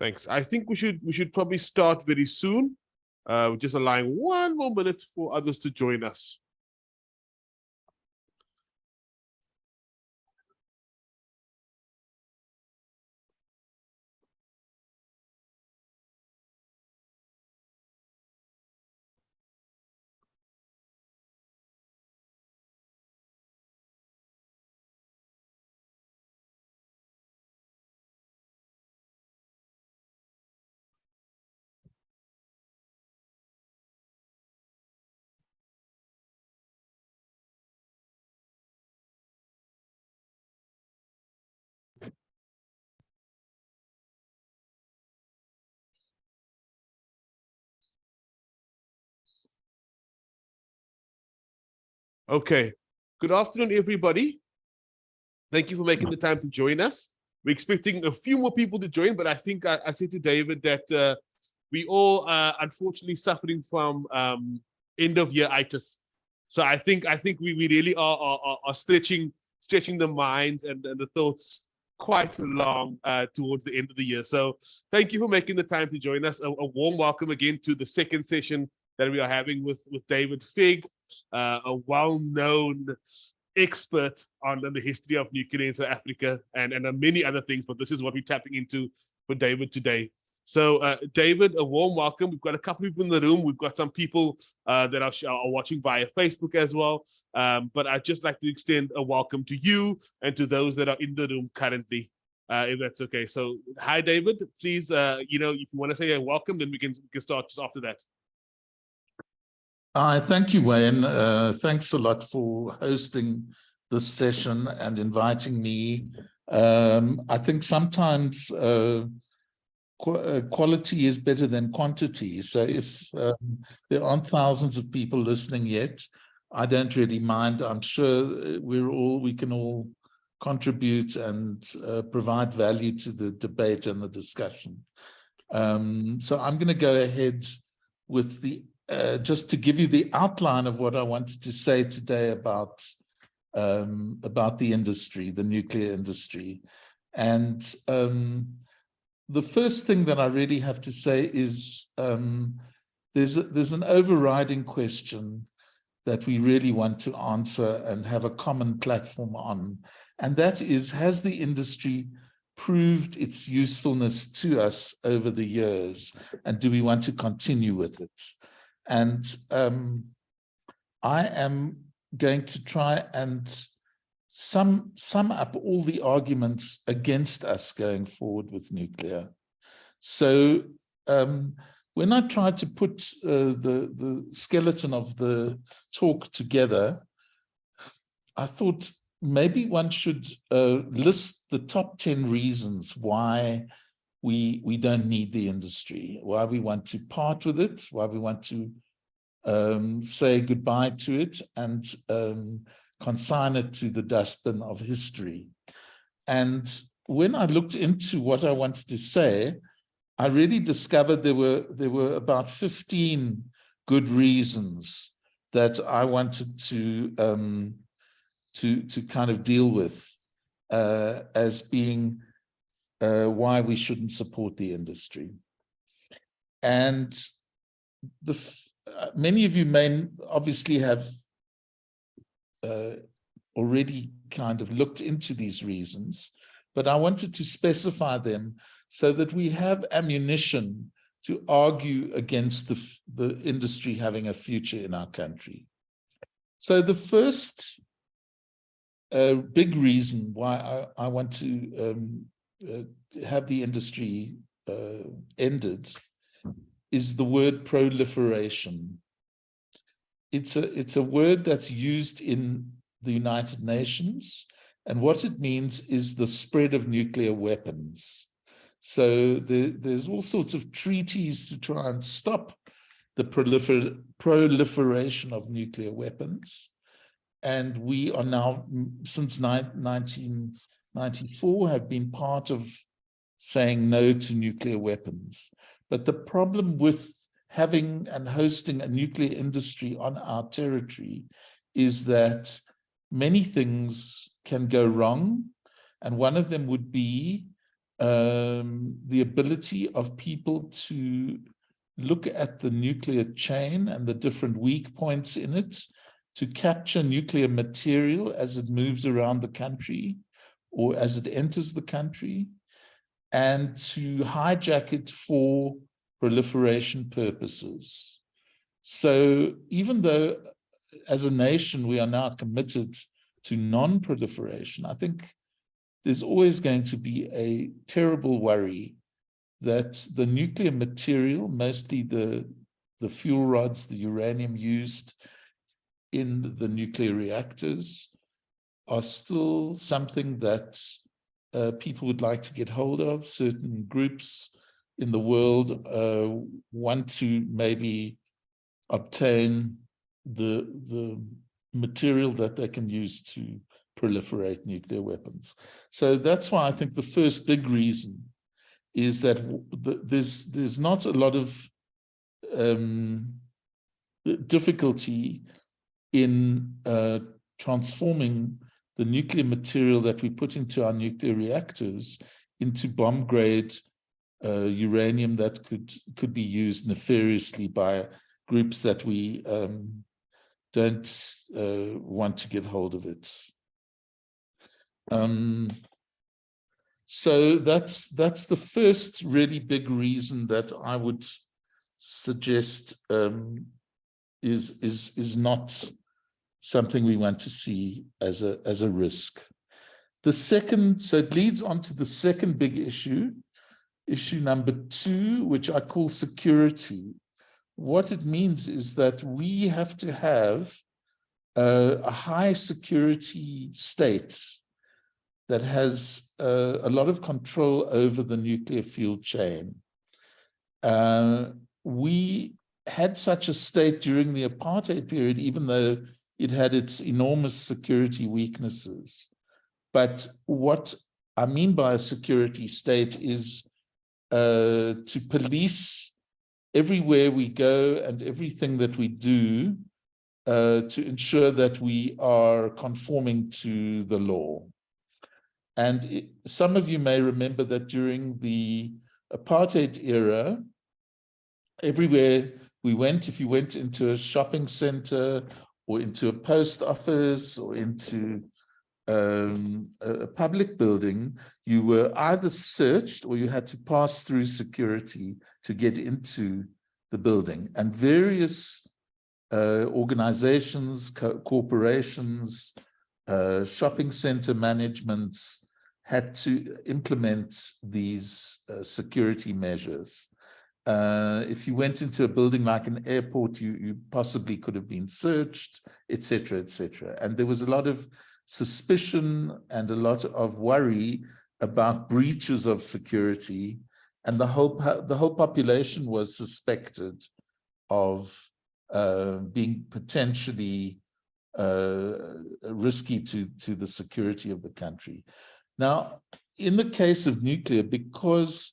Thanks. I think we should probably start very soon. Just allowing 1 more minute for others to join us. Okay. Good afternoon, everybody. Thank you for making the time to join us. We're expecting a few more people to join, but I think I said to David that we all are unfortunately suffering from end of year itis. So I think we really are stretching the minds and the thoughts quite long towards the end of the year. So thank you for making the time to join us. A warm welcome again to the second session that we are having with David Fig, a well-known expert on the history of nuclear in South Africa and many other things, but this is what we're tapping into for David today. So David, a warm welcome. We've got a couple of people in the room. We've got some people that are watching via Facebook as well. But I'd just like to extend a welcome to you and to those that are in the room currently, if that's okay. So hi, David. Please, if you want to say a welcome, then we can start just after that. Hi, thank you, Wayne. Thanks a lot for hosting this session and inviting me. I think sometimes quality is better than quantity. So if there aren't thousands of people listening yet, I don't really mind. I'm sure we can all contribute and provide value to the debate and the discussion. So I'm going to go ahead with the just to give you the outline of what I wanted to say today about the industry, the nuclear industry. And the first thing that I really have to say is there's an overriding question that we really want to answer and have a common platform on. And that is, has the industry proved its usefulness to us over the years? And do we want to continue with it? And I am going to try and sum up all the arguments against us going forward with nuclear. So when I tried to put the skeleton of the talk together, I thought maybe one should list the top 10 reasons why we don't need the industry, why we want to part with it, why we want to say goodbye to it and consign it to the dustbin of history. And when I looked into what I wanted to say, I really discovered there were about 15 good reasons that I wanted to kind of deal with as being why we shouldn't support the industry. And many of you may obviously have already kind of looked into these reasons, but I wanted to specify them so that we have ammunition to argue against the industry having a future in our country. So the first big reason why I want to have the industry ended is the word proliferation. It's a word that's used in the United Nations, and what it means is the spread of nuclear weapons. So there's all sorts of treaties to try and stop the proliferation of nuclear weapons. And we are now, since 1994, have been part of saying no to nuclear weapons. But the problem with having and hosting a nuclear industry on our territory is that many things can go wrong. And one of them would be the ability of people to look at the nuclear chain and the different weak points in it, to capture nuclear material as it moves around the country or as it enters the country, and to hijack it for proliferation purposes. So even though as a nation we are now committed to non-proliferation, I think there's always going to be a terrible worry that the nuclear material, mostly the fuel rods, the uranium used in the nuclear reactors, are still something that people would like to get hold of. Certain groups in the world want to maybe obtain the material that they can use to proliferate nuclear weapons. So that's why I think the first big reason is that there's not a lot of difficulty in transforming the nuclear material that we put into our nuclear reactors into bomb-grade uranium that could be used nefariously by groups that we don't want to get hold of it. So that's the first really big reason that I would suggest is not something we want to see as a risk. The second, so it leads on to the second big issue, issue number 2, which I call security. What it means is that we have to have a high security state that has a lot of control over the nuclear fuel chain. We had such a state during the apartheid period, even though it had its enormous security weaknesses. But what I mean by a security state is to police everywhere we go and everything that we do to ensure that we are conforming to the law. And some of you may remember that during the apartheid era, everywhere we went, if you went into a shopping center or into a post office or into a public building, you were either searched or you had to pass through security to get into the building. And various organizations, corporations, shopping center managements had to implement these security measures. If you went into a building like an airport, you possibly could have been searched, etc., etc. And there was a lot of suspicion and a lot of worry about breaches of security, and the whole population was suspected of being potentially risky to the security of the country. Now, in the case of nuclear, because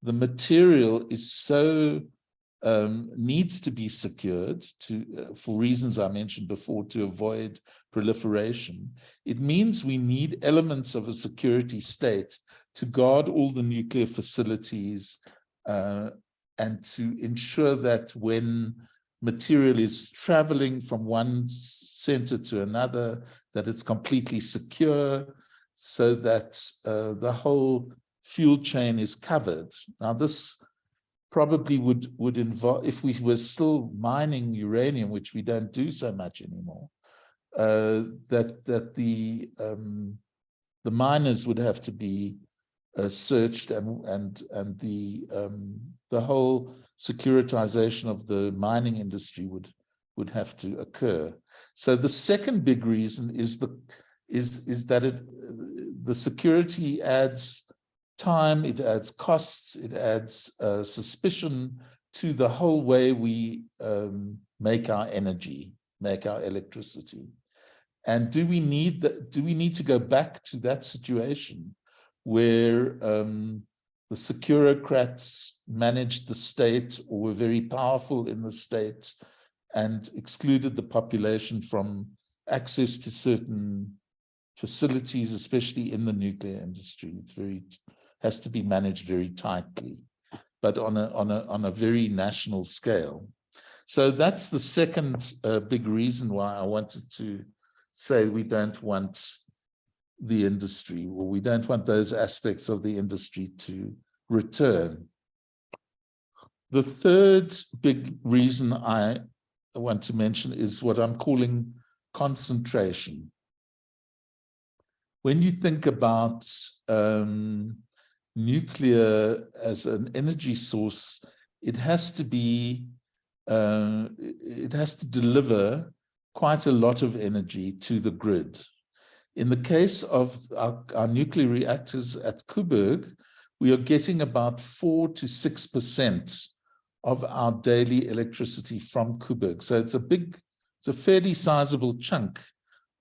the material is so needs to be secured for reasons I mentioned before, to avoid proliferation, it means we need elements of a security state to guard all the nuclear facilities and to ensure that when material is traveling from one center to another, that it's completely secure, so that the whole fuel chain is covered. Now, this probably would involve, if we were still mining uranium, which we don't do so much anymore, that the miners would have to be searched, and the whole securitization of the mining industry would have to occur. So the second big reason is that the security adds time, it adds costs, it adds suspicion to the whole way we make our energy, make our electricity. And do we need to go back to that situation where the securocrats managed the state or were very powerful in the state and excluded the population from access to certain facilities, especially in the nuclear industry? It's has to be managed very tightly, but on a very national scale. So that's the second big reason why I wanted to say we don't want the industry, or we don't want those aspects of the industry to return. The third big reason I want to mention is what I'm calling concentration. When you think about nuclear as an energy source, it has to deliver quite a lot of energy to the grid. In the case of our nuclear reactors at Koeberg, we are getting about 4 to 6% of our daily electricity from Koeberg. So it's a fairly sizable chunk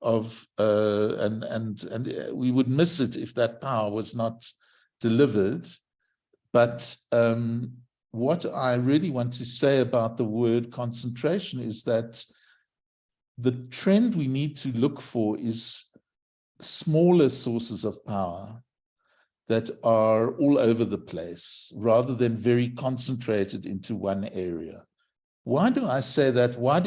of, and we would miss it if that power was not delivered. But what I really want to say about the word concentration is that the trend we need to look for is smaller sources of power that are all over the place, rather than very concentrated into one area. Why do I say that? Why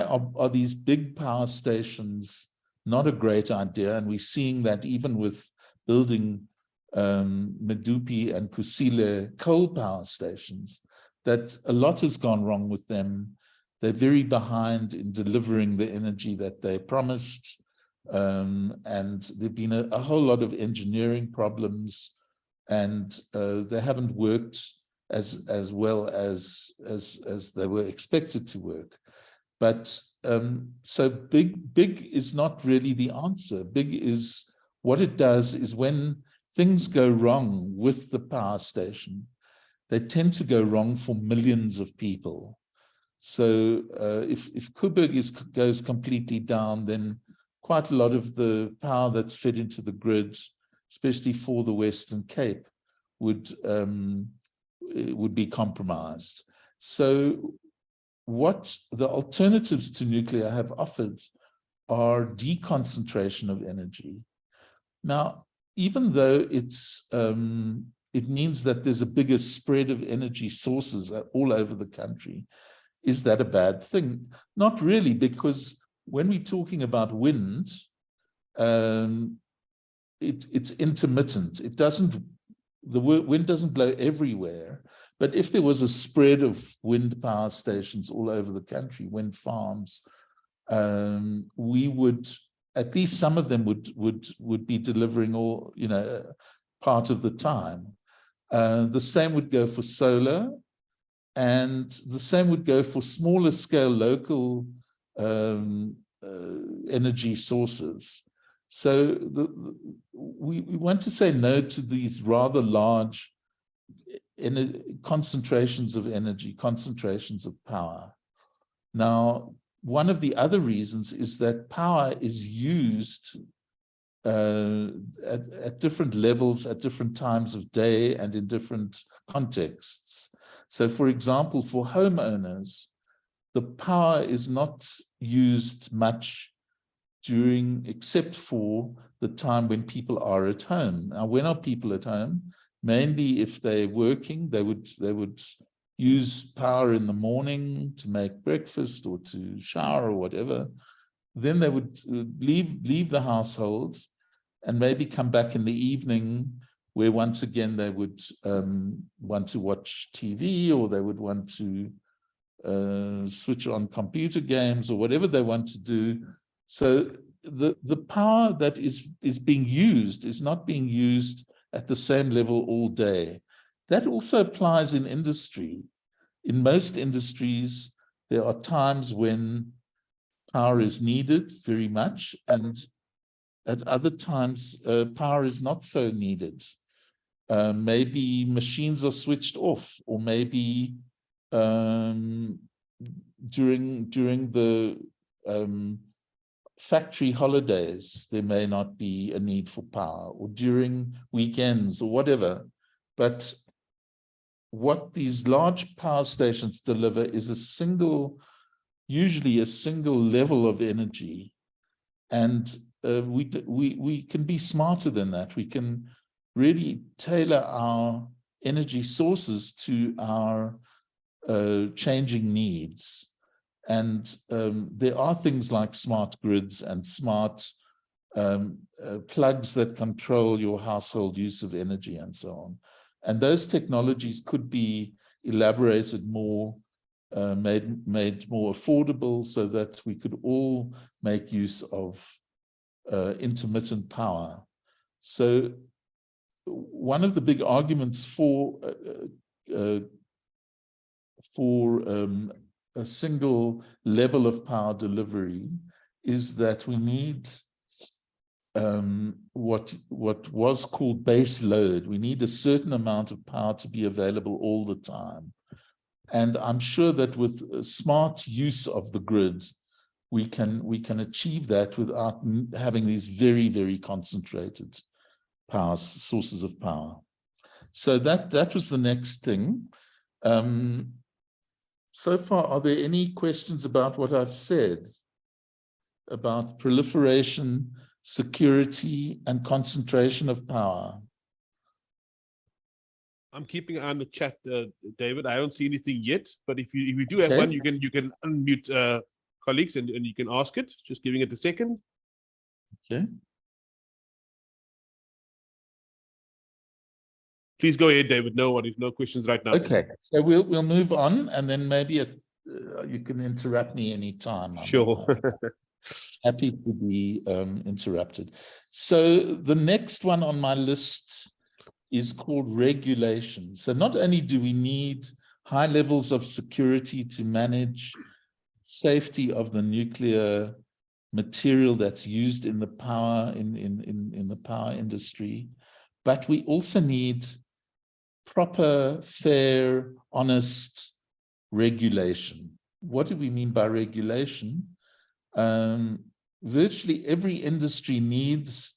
are these big power stations not a great idea? And we're seeing that even with building Medupi and Kusile coal power stations, that a lot has gone wrong with them. They're very behind in delivering the energy that they promised. And there've been a whole lot of engineering problems, and they haven't worked as well as they were expected to work. But so big is not really the answer. Big is, what it does is when things go wrong with the power station, they tend to go wrong for millions of people. So if Koeberg goes completely down, then quite a lot of the power that's fed into the grid, especially for the Western Cape, would be compromised. So what the alternatives to nuclear have offered are deconcentration of energy. Now, even though it means that there's a bigger spread of energy sources all over the country, is that a bad thing? Not really, because when we're talking about wind, it's intermittent. The wind doesn't blow everywhere, but if there was a spread of wind power stations all over the country, wind farms, we would, at least some of them would be delivering all, part of the time. The same would go for solar, and the same would go for smaller scale local energy sources. So we want to say no to these rather large concentrations of energy, concentrations of power. Now, one of the other reasons is that power is used at different levels, at different times of day, and in different contexts. So, for example, for homeowners, the power is not used much except for the time when people are at home. Now, when are people at home? Mainly if they're working, they would use power in the morning to make breakfast or to shower or whatever. Then they would leave the household and maybe come back in the evening, where once again they would want to watch TV, or they would want to switch on computer games or whatever they want to do. So the power that is being used is not being used at the same level all day. That also applies in industry. In most industries, there are times when power is needed very much, and at other times, power is not so needed. Maybe machines are switched off, or maybe during the factory holidays, there may not be a need for power, or during weekends or whatever. But what these large power stations deliver is usually a single level of energy. And we can be smarter than that. We can really tailor our energy sources to our changing needs. And there are things like smart grids and smart plugs that control your household use of energy and so on. And those technologies could be elaborated more, made more affordable, so that we could all make use of intermittent power. So one of the big arguments for a single level of power delivery is that we need what was called base load. We need a certain amount of power to be available all the time. And I'm sure that with smart use of the grid, we can achieve that without having these very, very concentrated power sources of power. So that was the next thing. So far, are there any questions about what I've said about proliferation, security, and concentration of power? I'm keeping an eye on the chat, David. I don't see anything yet, but if you do have one, you can unmute colleagues and you can ask it. Just giving it a second. Okay. Please go ahead, David. No worries, no questions right now. Okay, so we'll move on, and then maybe you can interrupt me anytime. Sure. Happy to be interrupted. So the next one on my list is called regulation. So not only do we need high levels of security to manage safety of the nuclear material that's used in the power in the power industry, but we also need proper, fair, honest regulation. What do we mean by regulation? Virtually every industry needs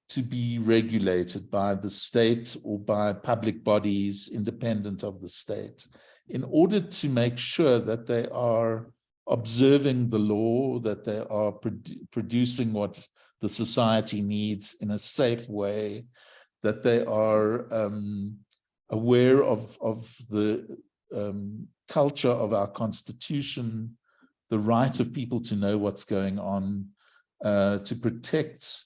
to be regulated by the state or by public bodies independent of the state in order to make sure that they are observing the law, that they are producing what the society needs in a safe way, that they are aware of the culture of our constitution, the right of people to know what's going on, to protect.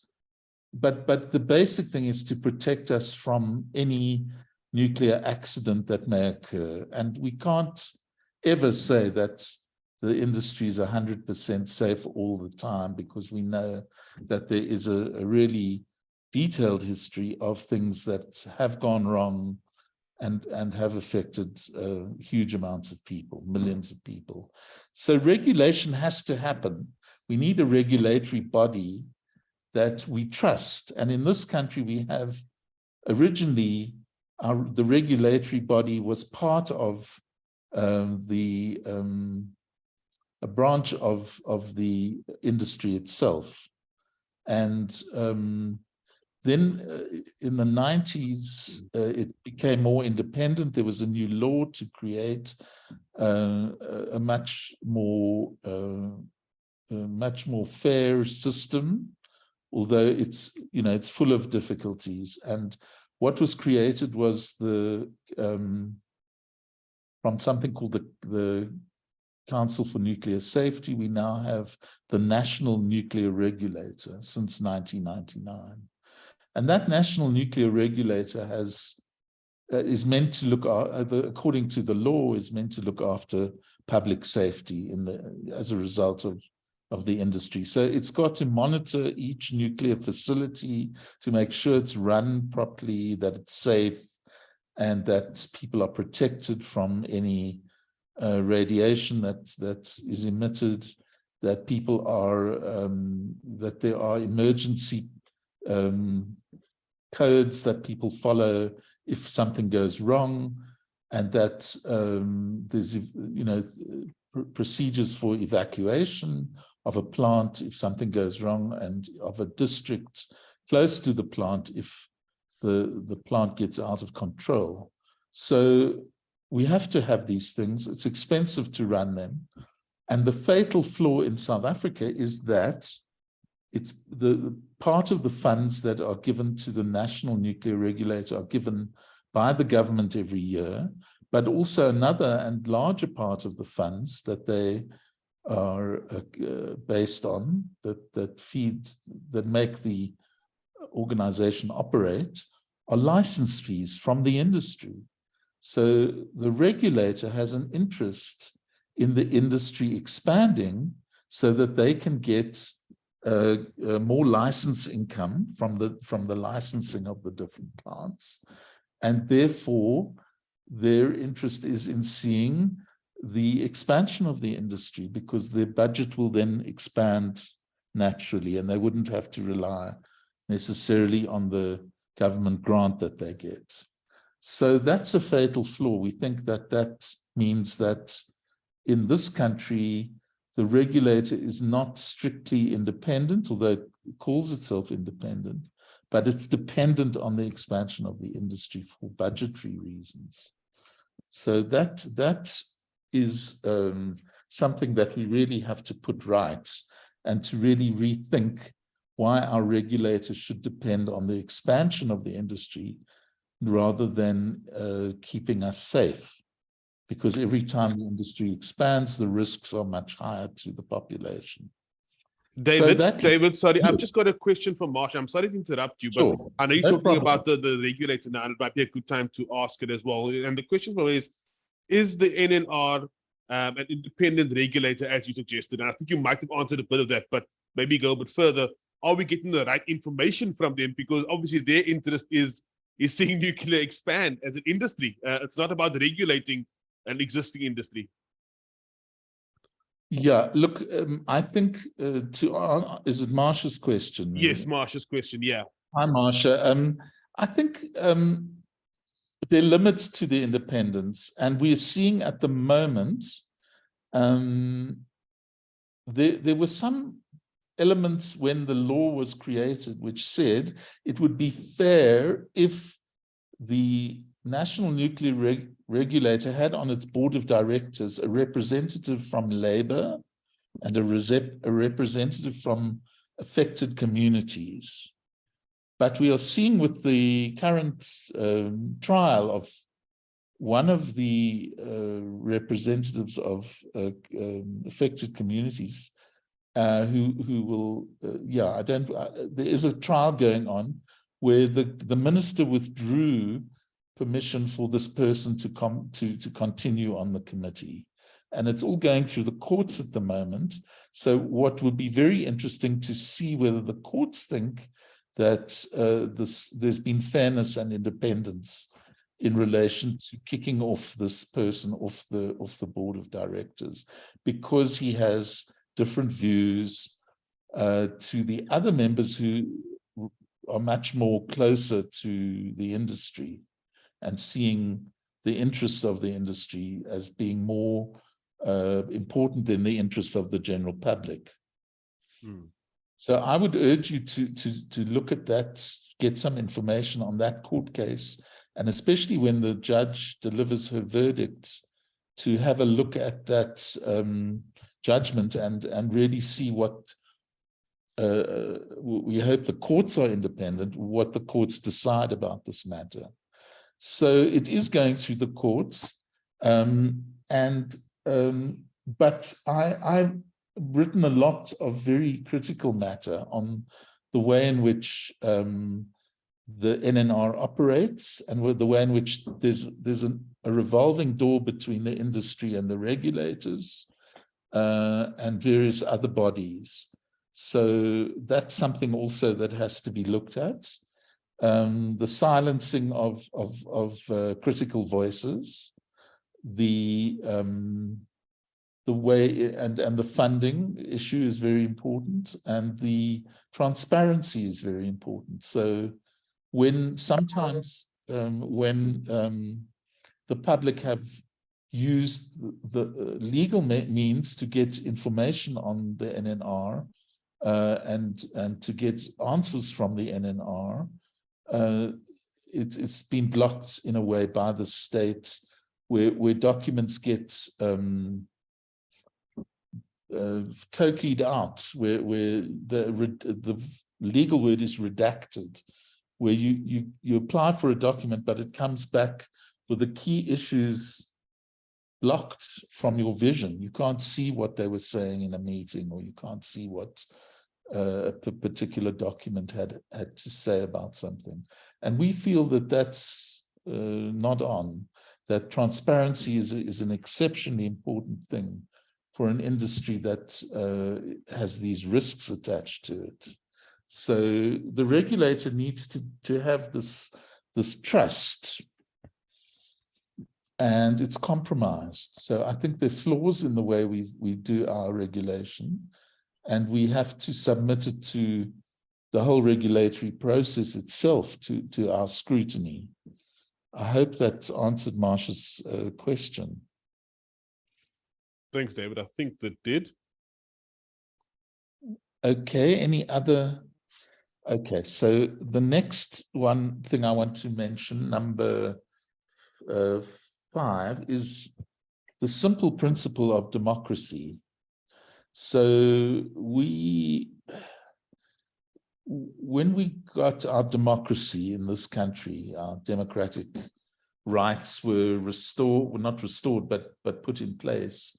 But the basic thing is to protect us from any nuclear accident that may occur. And we can't ever say that the industry is 100% safe all the time, because we know that there is a really detailed history of things that have gone wrong and have affected huge amounts of people, millions of people. So regulation has to happen. We need a regulatory body that we trust. And in this country, we have originally, the regulatory body was part of a branch of the industry itself. And then in the 90s, it became more independent. There was a new law to create a much more fair system, although it's full of difficulties. And what was created was from something called the Council for Nuclear Safety, we now have the National Nuclear Regulator since 1999. And that National Nuclear Regulator is meant to look, according to the law, is meant to look after public safety as a result of the industry. So it's got to monitor each nuclear facility to make sure it's run properly, that it's safe, and that people are protected from any radiation that is emitted, that people are, that there are emergency codes that people follow if something goes wrong, and that there's procedures for evacuation of a plant if something goes wrong, and of a district close to the plant if the plant gets out of control. So we have to have these things. It's expensive to run them. And the fatal flaw in South Africa is that it's the part of the funds that are given to the National Nuclear Regulator are given by the government every year, but also another and larger part of the funds that they are based on, that make the organization operate, are license fees from the industry. So the regulator has an interest in the industry expanding so that they can get more license income from the licensing of the different plants. And therefore, their interest is in seeing the expansion of the industry, because their budget will then expand naturally, and they wouldn't have to rely necessarily on the government grant that they get. So that's a fatal flaw. We think that that means that in this country, the regulator is not strictly independent, although it calls itself independent, but it's dependent on the expansion of the industry for budgetary reasons. So that is something that we really have to put right, and to really rethink why our regulators should depend on the expansion of the industry rather than keeping us safe. Because every time the industry expands, the risks are much higher to the population. David, sorry, Yes. I've just got a question from Marsha. I'm sorry to interrupt you, but Sure. I know you're No talking problem. about the regulator now, and it might be a good time to ask it as well. And the question is the NNR an independent regulator, as you suggested? And I think you might have answered a bit of that, but maybe go a bit further. Are we getting the right information from them? Because obviously their interest is seeing nuclear expand as an industry. It's not about regulating an existing industry. Yeah, look, I think is it Marsha's question? Yes, Marsha's question, yeah. Hi, Marsha. I think there are limits to the independence, and we are seeing at the moment, there were some elements when the law was created which said it would be fair if the National Nuclear Regulator had on its board of directors a representative from Labour and a representative from affected communities. But we are seeing with the current trial of one of the representatives of affected communities who will, there is a trial going on where the minister withdrew permission for this person to continue on the committee. And it's all going through the courts at the moment. So what would be very interesting to see whether the courts think that there's been fairness and independence in relation to kicking off this person off the board of directors, because he has different views to the other members who are much more closer to the industry and seeing the interests of the industry as being more important than the interests of the general public. So I would urge you to look at that, get some information on that court case, and especially when the judge delivers her verdict, to have a look at that judgment and really see what we hope the courts are independent, what the courts decide about this matter. So it is going through the courts, but I've written a lot of very critical matter on the way in which the NNR operates, and the way in which there's a revolving door between the industry and the regulators and various other bodies. So that's something also that has to be looked at. The silencing of critical voices, the way and the funding issue is very important, and the transparency is very important. So when sometimes when the public have used the legal means to get information on the NNR and to get answers from the NNR, it's been blocked in a way by the state, where documents get cokied out, where the legal word is redacted, where you apply for a document, but it comes back with the key issues blocked from your vision. You can't see what they were saying in a meeting, or you can't see what a particular document had to say about something. And we feel that that's not on, that transparency is an exceptionally important thing for an industry that has these risks attached to it. So the regulator needs to have this trust, and it's compromised. So I think there are flaws in the way we do our regulation, and we have to submit it to the whole regulatory process itself to our scrutiny. I hope that answered Marsha's question. Thanks, David. I think that did. Okay, any other? Okay, so the next one thing I want to mention, number 5, is the simple principle of democracy. So when we got our democracy in this country, our democratic rights were restored, well, not restored, but put in place.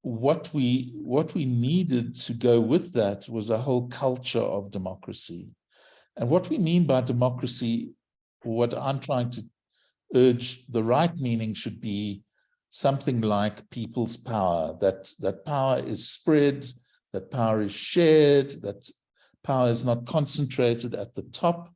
What we needed to go with that was a whole culture of democracy. And what we mean by democracy, what I'm trying to urge, the right meaning should be something like people's power, that power is spread, that power is shared, that power is not concentrated at the top,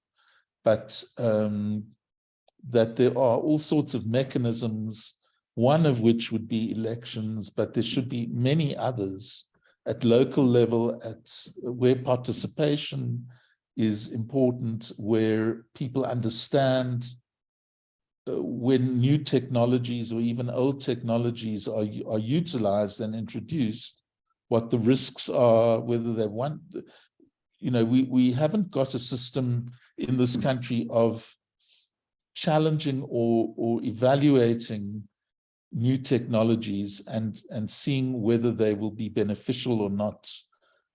but that there are all sorts of mechanisms, one of which would be elections, but there should be many others at local level, where participation is important, where people understand when new technologies or even old technologies are utilized and introduced, what the risks are, whether they want, we haven't got a system in this country of challenging or evaluating new technologies and seeing whether they will be beneficial or not.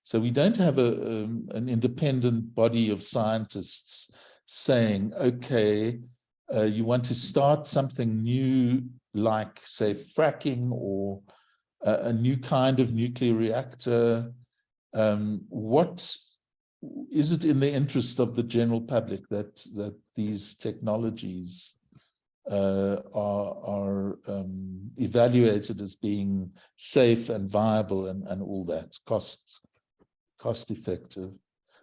So we don't have an independent body of scientists saying, okay, you want to start something new, like, say, fracking or a new kind of nuclear reactor. What is it in the interest of the general public that these technologies are evaluated as being safe and viable and all that, cost effective?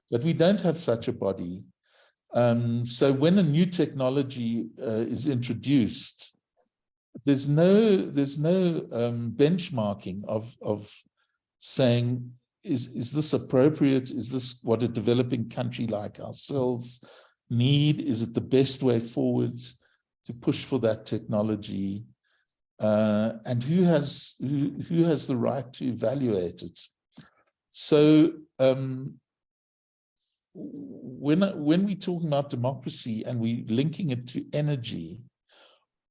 But we don't have such a body. So when a new technology is introduced, there's no benchmarking of saying, is this appropriate? Is this what a developing country like ourselves need? Is it the best way forward to push for that technology? And who has the right to evaluate it? So when we talk about democracy and we linking it to energy,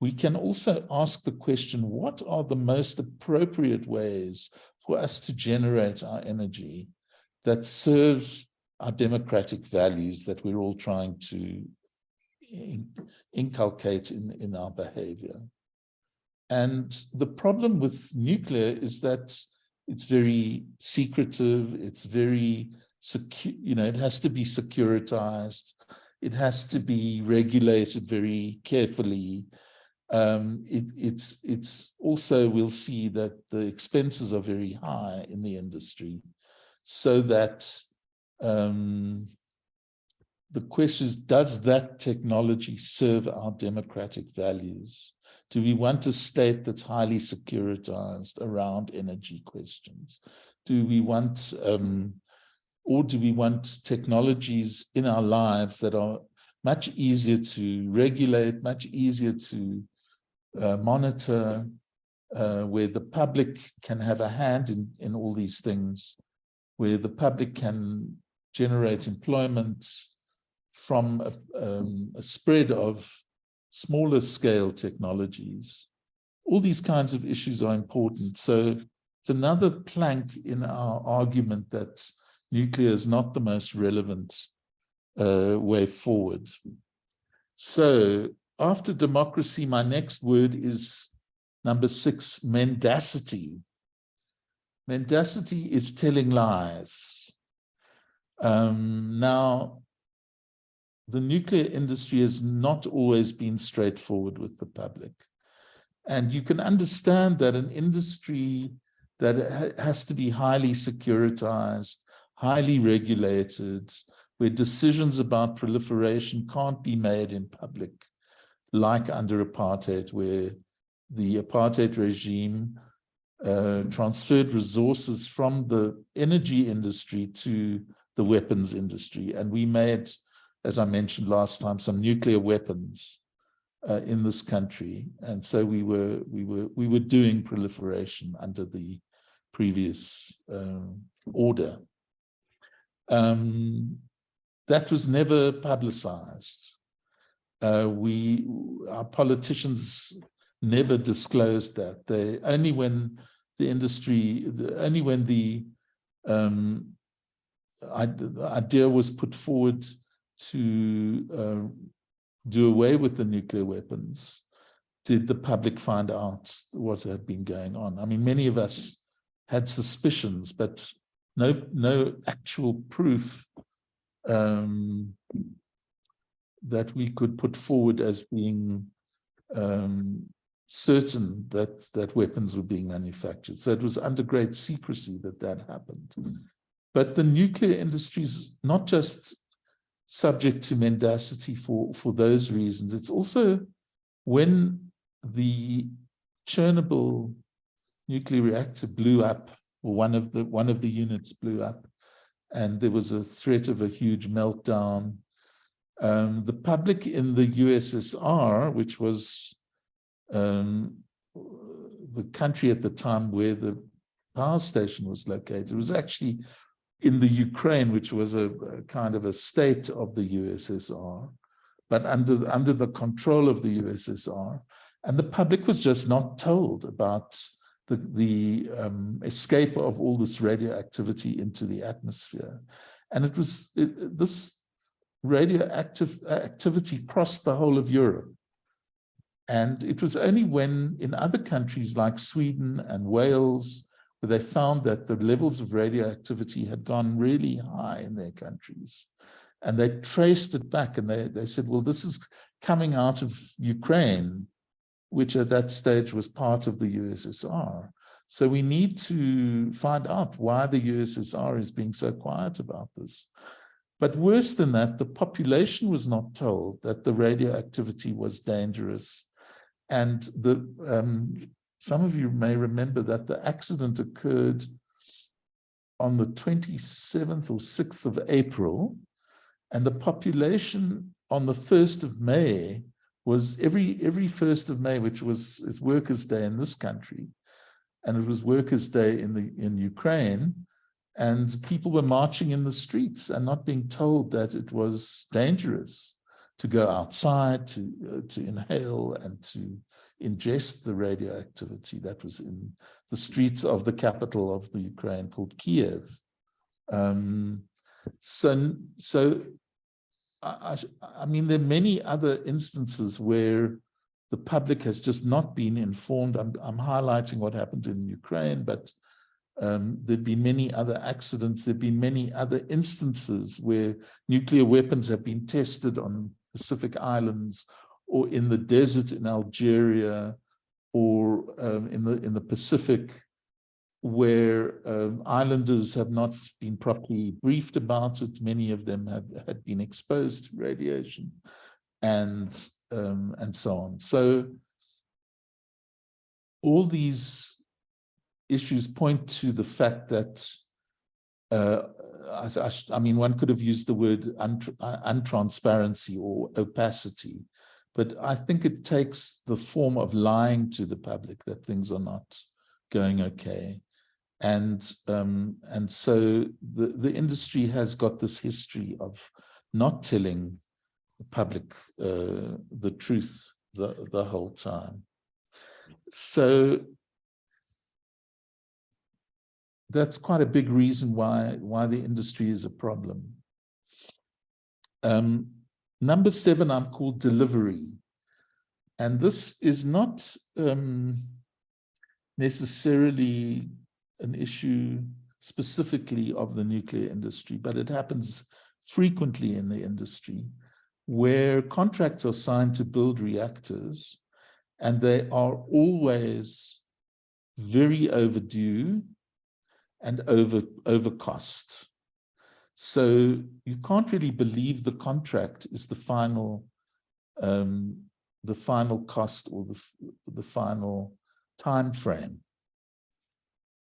we can also ask the question, what are the most appropriate ways for us to generate our energy that serves our democratic values that we're all trying to inculcate in our behavior? And the problem with nuclear is that it's very secretive, it's very secure, it has to be securitized, it has to be regulated very carefully. It's also, we'll see that the expenses are very high in the industry, so that the question is, does that technology serve our democratic values? Do we want a state that's highly securitized around energy questions? Do we want, or do we want technologies in our lives that are much easier to regulate, much easier to monitor, where the public can have a hand in all these things, where the public can generate employment from a spread of smaller scale technologies? All these kinds of issues are important. So it's another plank in our argument that nuclear is not the most relevant way forward. So after democracy, my next word is number 6, mendacity. Mendacity is telling lies. Now, the nuclear industry has not always been straightforward with the public. And you can understand that an industry that has to be highly securitized, highly regulated, where decisions about proliferation can't be made in public, like under apartheid, where the apartheid regime transferred resources from the energy industry to the weapons industry. And we made, as I mentioned last time, some nuclear weapons in this country. And so we were doing proliferation under the previous order. That was never publicized. Our politicians never disclosed that. They only when the industry, only when the idea was put forward to do away with the nuclear weapons, did the public find out what had been going on. I mean, many of us had suspicions, but no actual proof that we could put forward as being certain that weapons were being manufactured. So it was under great secrecy that happened. But the nuclear industry is not just subject to mendacity for those reasons. It's also when the Chernobyl nuclear reactor blew up, or one of the units blew up, and there was a threat of a huge meltdown. The public in the USSR, which was the country at the time where the power station was located, was actually in the Ukraine, which was a kind of a state of the USSR, but under the control of the USSR. And the public was just not told about the escape of all this radioactivity into the atmosphere. And it was this radioactive activity crossed the whole of Europe. And it was only when in other countries like Sweden and Wales, where they found that the levels of radioactivity had gone really high in their countries. And they traced it back, and they said, well, this is coming out of Ukraine, which at that stage was part of the USSR. So we need to find out why the USSR is being so quiet about this. But worse than that, the population was not told that the radioactivity was dangerous. And some of you may remember that the accident occurred on the 27th or 6th of April, and the population on the 1st of May was every 1st of May, which is Workers' Day in this country, and it was Workers' Day in Ukraine, and people were marching in the streets and not being told that it was dangerous to go outside, to inhale and to ingest the radioactivity that was in the streets of the capital of the Ukraine called Kiev. I mean, there are many other instances where the public has just not been informed. I'm highlighting what happened in Ukraine, but there've been many other accidents. There've been many other instances where nuclear weapons have been tested on Pacific islands, or in the desert in Algeria, or in the Pacific, where islanders have not been properly briefed about it. Many of them had been exposed to radiation, and so on. So all these issues point to the fact that, I mean, one could have used the word untransparency or opacity, but I think it takes the form of lying to the public that things are not going okay. And so the industry has got this history of not telling the public the truth the whole time. So that's quite a big reason why the industry is a problem. Number 7, I'm called delivery. And this is not necessarily an issue specifically of the nuclear industry, but it happens frequently in the industry where contracts are signed to build reactors and they are always very overdue and over cost. So you can't really believe the contract is the final cost or the final time frame.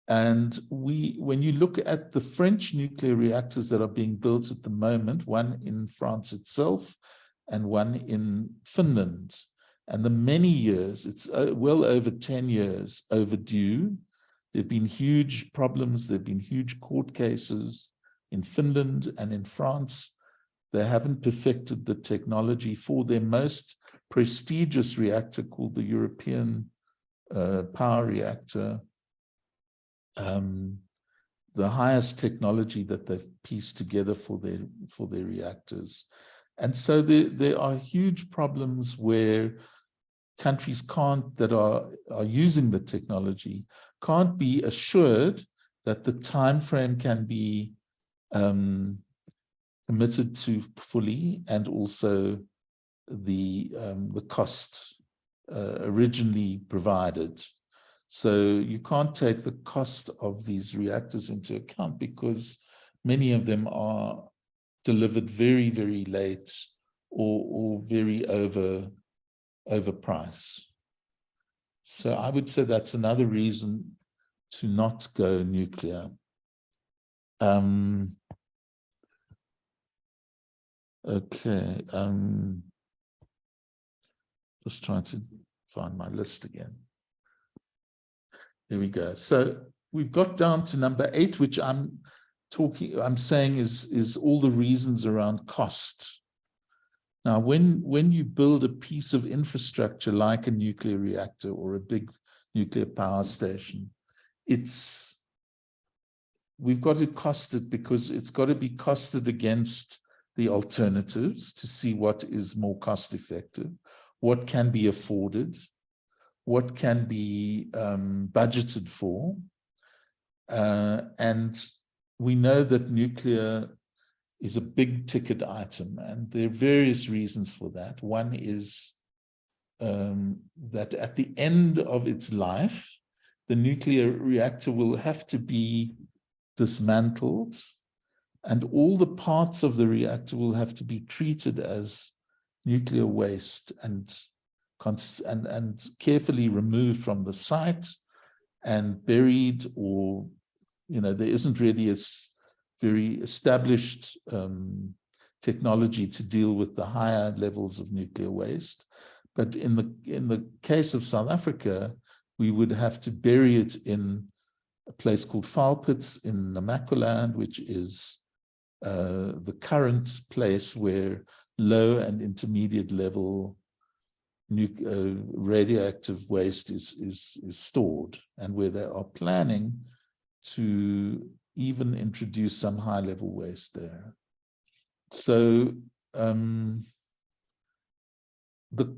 And when you look at the French nuclear reactors that are being built at the moment, one in France itself and one in Finland, and the many years, it's well over 10 years overdue. There have been huge problems, there have been huge court cases in Finland and in France. They haven't perfected the technology for their most prestigious reactor called the European Power Reactor, the highest technology that they've pieced together for their reactors. And so there are huge problems where countries that are using the technology can't be assured that the time frame can be committed to fully, and also the cost originally provided. So you can't take the cost of these reactors into account because many of them are delivered very, very late or very overpriced. So I would say that's another reason to not go nuclear. Okay, just trying to find my list again. There we go. So we've got down to number 8, which I'm saying is all the reasons around cost. Now, when you build a piece of infrastructure like a nuclear reactor or a big nuclear power station, we've got to cost it because it's got to be costed against the alternatives to see what is more cost effective, what can be afforded, what can be budgeted for. And we know that nuclear is a big ticket item, and there are various reasons for that. One is that at the end of its life, the nuclear reactor will have to be dismantled, and all the parts of the reactor will have to be treated as nuclear waste and carefully removed from the site and buried, or, there isn't really a very established technology to deal with the higher levels of nuclear waste. But in the case of South Africa, we would have to bury it in a place called Vaalpits in Namaqualand, which is the current place where low and intermediate level radioactive waste is stored, and where they are planning to even introduce some high level waste there. So the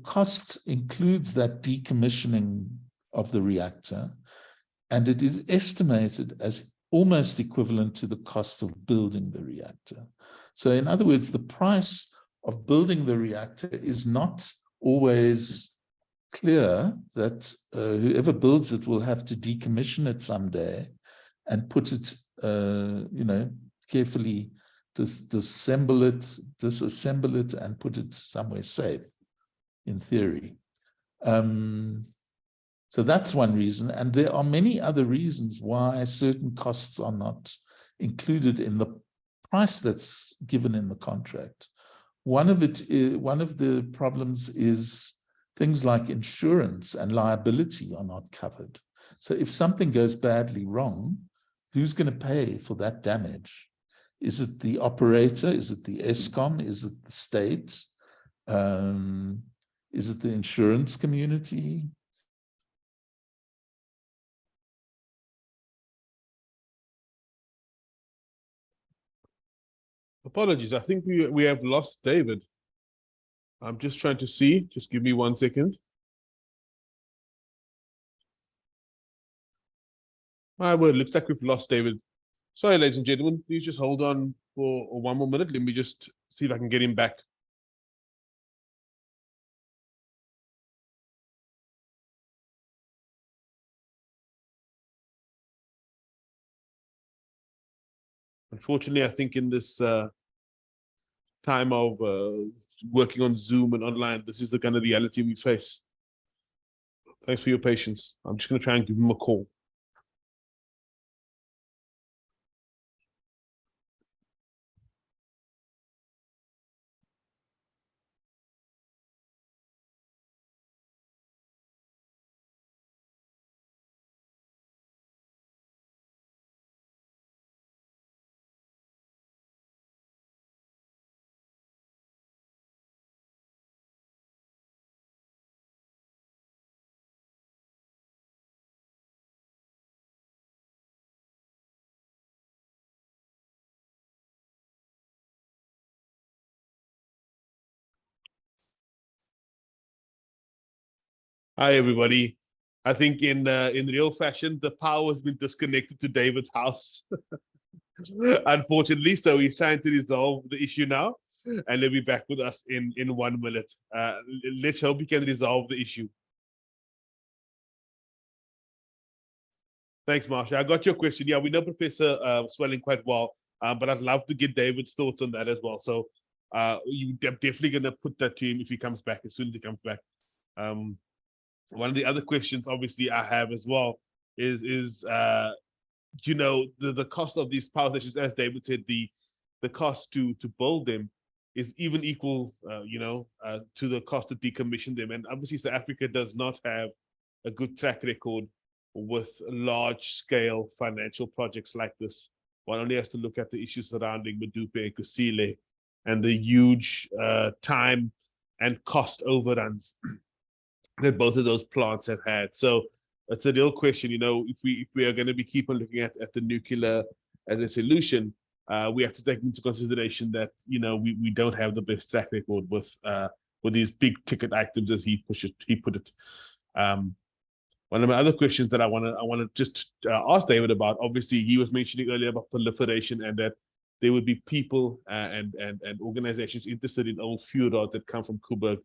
cost includes that decommissioning of the reactor, and it is estimated as almost equivalent to the cost of building the reactor. So in other words, the price of building the reactor is not always clear, that whoever builds it will have to decommission it someday and put it, carefully disassemble it and put it somewhere safe, in theory. So that's one reason. And there are many other reasons why certain costs are not included in the price that's given in the contract. One of the problems is things like insurance and liability are not covered. So if something goes badly wrong, who's going to pay for that damage? Is it the operator? Is it the Eskom? Is it the state? Is it the insurance community? Apologies. I think we have lost David. I'm just trying to see. Just give me 1 second. My word, looks like we've lost David. Sorry, ladies and gentlemen. Please just hold on for 1 more minute. Let me just see if I can get him back. Unfortunately, I think in this time of working on Zoom and online, this is the kind of reality we face. Thanks for your patience. I'm just going to try and give him a call. Hi, everybody. I think in real fashion, the power has been disconnected to David's house, unfortunately. So he's trying to resolve the issue now, and he'll be back with us in 1 minute. Let's hope he can resolve the issue. Thanks, Marsha. I got your question. Yeah, we know Professor Swelling quite well, but I'd love to get David's thoughts on that as well. So you're definitely going to put that to him if he comes back, as soon as he comes back. One of the other questions, obviously, I have as well is you know, the cost of these power stations, as David said, the cost to build them is even equal, you know, to the cost to decommission them. And obviously, South Africa does not have a good track record with large-scale financial projects like this. One only has to look at the issues surrounding Medupe and Kusile and the huge time and cost overruns that both of those plants have had. So it's a real question, you know, if we are going to be keep on looking at the nuclear as a solution, we have to take into consideration that, you know, we don't have the best track record with these big ticket items, as he put it. One of my other questions that I want to just ask David about, obviously he was mentioning earlier about proliferation and that there would be people and organizations interested in old fuel rods that come from Koeberg,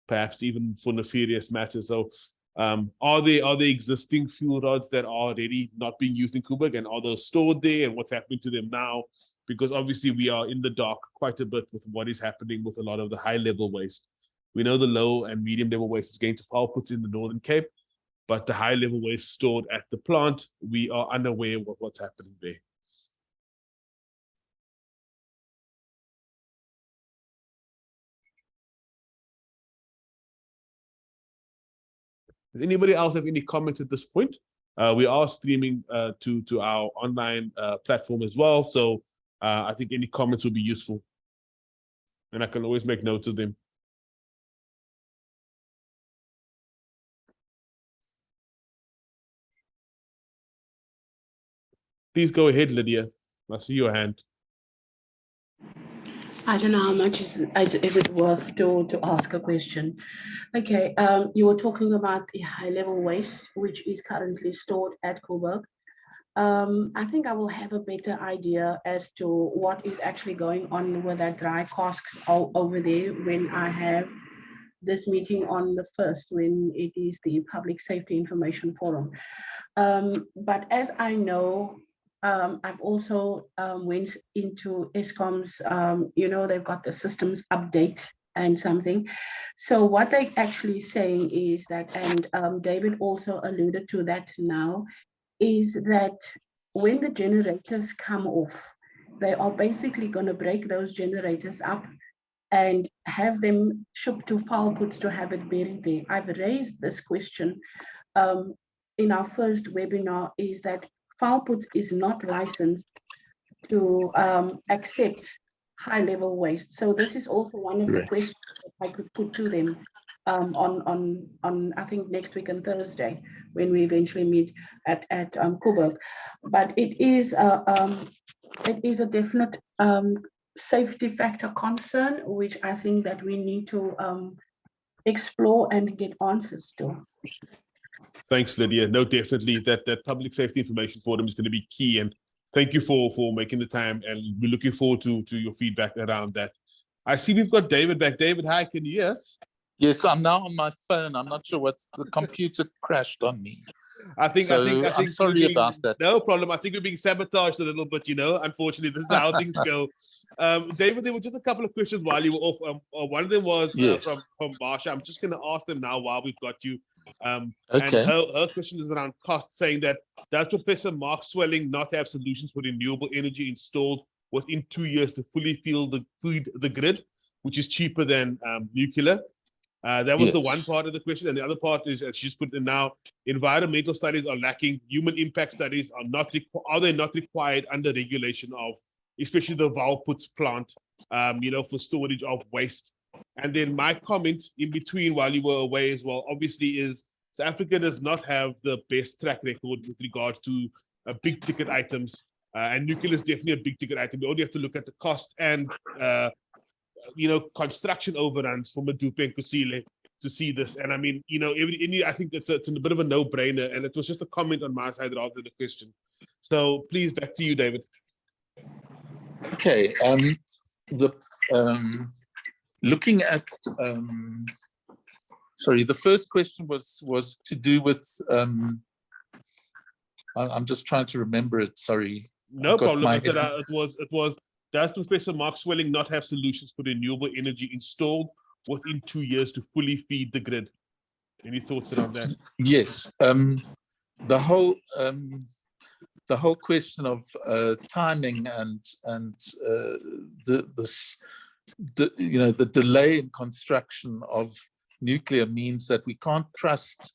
perhaps even for nefarious matters. So are there existing fuel rods that are already not being used in Koeberg, and are those stored there, and what's happening to them now? Because obviously we are in the dark quite a bit with what is happening with a lot of the high level waste. We know the low and medium level waste is going to Faalkpoets in the Northern Cape, but the high level waste stored at the plant, we are unaware of what's happening there. Does anybody else have any comments at this point? We are streaming to our online platform as well, so I think any comments would be useful, and I can always make notes of them. Please go ahead, Lydia. I see your hand. I don't know how much is it worth to ask a question. Okay, you were talking about the high level waste, which is currently stored at Koeberg. I think I will have a better idea as to what is actually going on with that dry casks over there when I have this meeting on the 1st, when it is the Public Safety Information Forum. But as I know, I've also went into Eskom's, you know, they've got the systems update and something. So what they're actually saying is that, and David also alluded to that now, is that when the generators come off, they are basically going to break those generators up and have them shipped to Faalkpoets to have it buried there. I've raised this question in our first webinar, is that Faalkpoets is not licensed to accept high level waste. So this is also one of the questions that I could put to them on I think next week on Thursday, when we eventually meet at Koeberg. But it is a definite safety factor concern, which I think that we need to explore and get answers to. Thanks, Lydia. No, definitely that public safety information forum is going to be key. And thank you for making the time. And we're looking forward to your feedback around that. I see we've got David back. David, hi, can you hear us? Yes, I'm now on my phone. I'm not sure what's the computer crashed on me. I think I'm sorry about that. No problem. I think we're being sabotaged a little bit, Unfortunately, this is how things go. David, there were just a couple of questions while you were off. One of them was Yes. from Marsha. I'm just going to ask them now while we've got you. Okay. And her question is around cost, saying that, does Professor Mark Swelling not have solutions for renewable energy installed within 2 years to fully feed the grid, which is cheaper than nuclear? That was the one part of the question. And the other part is, as she's put in now, environmental studies are lacking. Human impact studies are they not required under regulation of, especially the Valputs plant, for storage of waste. And then my comment in between while you were away as well, obviously, is South Africa does not have the best track record with regards to big ticket items. And nuclear is definitely a big ticket item. We only have to look at the cost and construction overruns for Medupe and Kusile to see this. And I mean, I think it's a bit of a no-brainer, and it was just a comment on my side rather than a question. So please, back to you, David. Okay. Looking at sorry, the first question was to do with I'm just trying to remember it. Sorry. No problem. It was. Does Professor Mark Swelling not have solutions for renewable energy installed within 2 years to fully feed the grid? Any thoughts around that? Yes. The whole question of timing and the delay in construction of nuclear means that we can't trust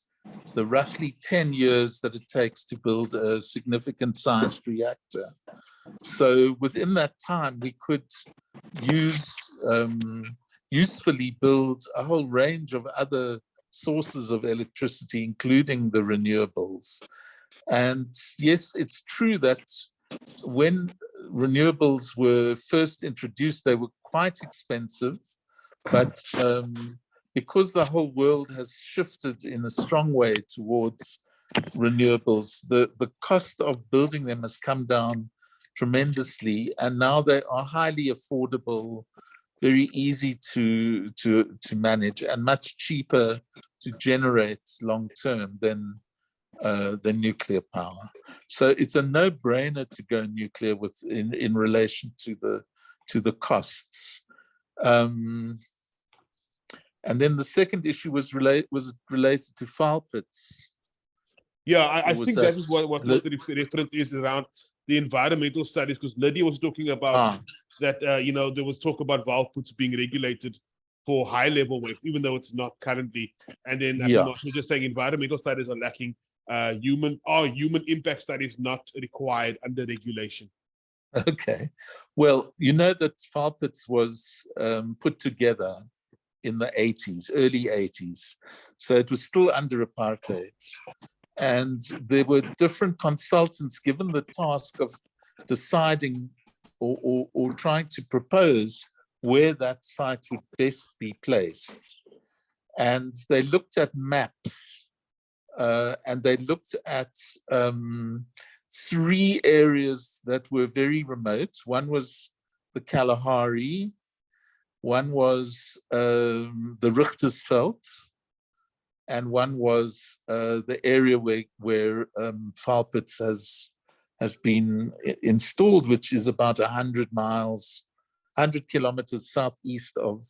the roughly 10 years that it takes to build a significant sized reactor. So within that time, we could usefully build a whole range of other sources of electricity, including the renewables. And yes, it's true that when renewables were first introduced, they were quite expensive, but because the whole world has shifted in a strong way towards renewables, the cost of building them has come down tremendously, and now they are highly affordable, very easy to manage, and much cheaper to generate long term than nuclear power. So it's a no-brainer to go nuclear in relation to the costs. And then the second issue was related to Valputs. Yeah, I think that is what the reference is around the environmental studies, because Lydia was talking about that, there was talk about Valputs being regulated for high-level waste, even though it's not currently. And then I was just saying environmental studies are lacking. Human impact studies not required under regulation. Okay. Well, you know that Valputs was put together in the 80s, early 80s. So it was still under apartheid. And there were different consultants given the task of deciding or trying to propose where that site would best be placed. And they looked at maps and they looked at 3 areas that were very remote. One was the Kalahari, one was the Richtersveld, and one was the area where Valputs has been installed, which is about 100 kilometers southeast of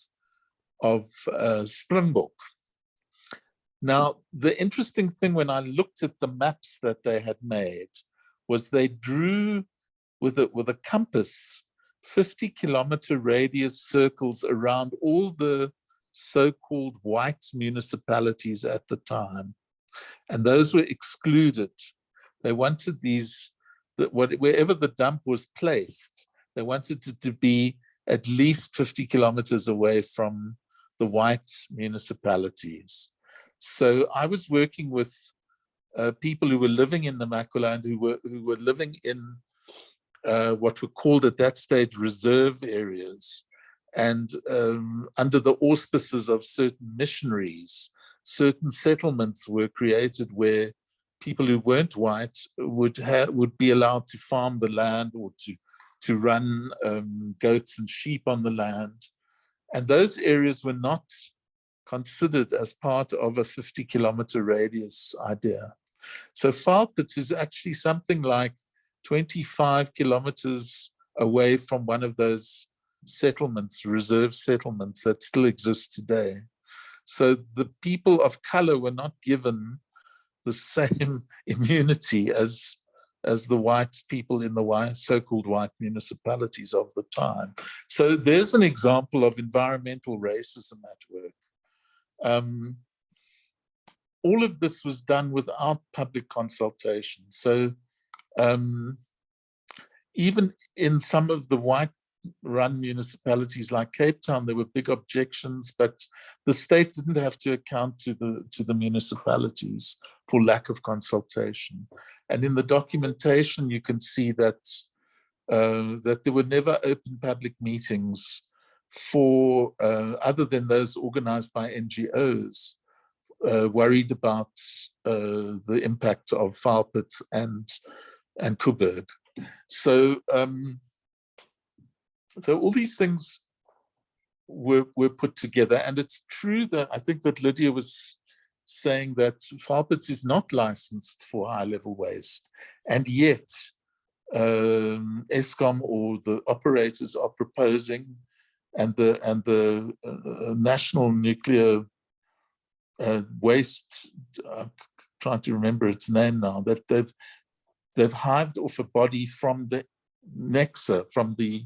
Springbok. Now, the interesting thing when I looked at the maps that they had made was they drew with a compass 50-kilometer radius circles around all the so-called white municipalities at the time, and those were excluded. They wanted wherever the dump was placed, they wanted it to be at least 50 kilometers away from the white municipalities. So I was working with people who were living in Namakwa and who were living in what were called at that stage reserve areas. And under the auspices of certain missionaries, certain settlements were created where people who weren't white would be allowed to farm the land or to run goats and sheep on the land. And those areas were not considered as part of a 50-kilometer radius idea. So Vaalpits is actually something like 25 kilometers away from one of those settlements, reserve settlements that still exist today. So the people of color were not given the same immunity as the white people in the so-called white municipalities of the time. So there's an example of environmental racism at work. All of this was done without public consultation. So even in some of the white-run municipalities like Cape Town, there were big objections, but the state didn't have to account to the municipalities for lack of consultation. And in the documentation, you can see that that there were never open public meetings for other than those organized by NGOs, worried about the impact of Vaalpits and Koeberg. So, so all these things were put together, and it's true that I think that Lydia was saying that Vaalpits is not licensed for high-level waste, and yet Eskom or the operators are proposing, and the National Nuclear Waste, I'm trying to remember its name now, that they've hived off a body from the Nexa, from the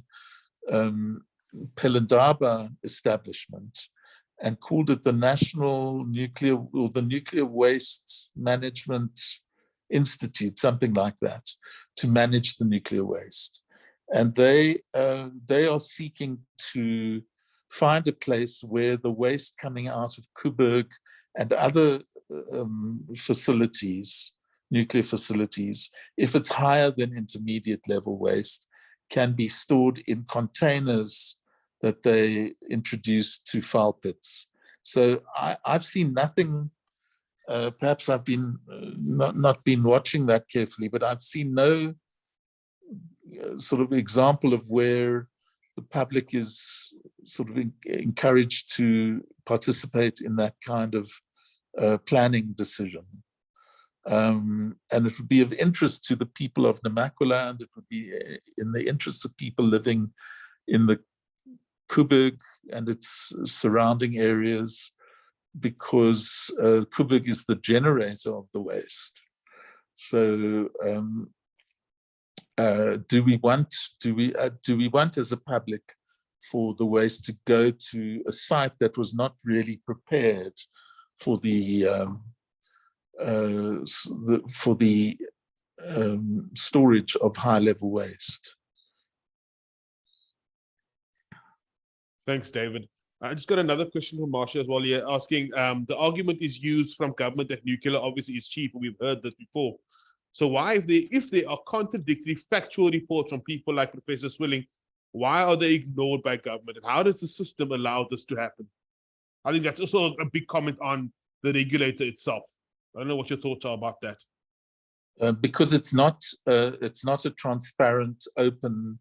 Pelindaba establishment, and called it the National Nuclear, or the Nuclear Waste Management Institute, something like that, to manage the nuclear waste. And they are seeking to find a place where the waste coming out of Koeberg and other facilities, nuclear facilities, if it's higher than intermediate level waste, can be stored in containers that they introduced to Vaalpits. So I've seen nothing, perhaps I've been not been watching that carefully, but I've seen no sort of example of where the public is sort of encouraged to participate in that kind of planning decision. And it would be of interest to the people of Namaqualand. It would be in the interest of people living in the Koeberg and its surrounding areas, because Koeberg is the generator of the waste. So do we want as a public for the waste to go to a site that was not really prepared for the storage of high-level waste? Thanks, David. I just got another question from Marsha as well here, asking, the argument is used from government that nuclear obviously is cheap. We've heard this before. So why, if there are contradictory factual reports from people like Professor Swilling, why are they ignored by government? And how does the system allow this to happen? I think that's also a big comment on the regulator itself. I don't know what your thoughts are about that. Because it's not a transparent, open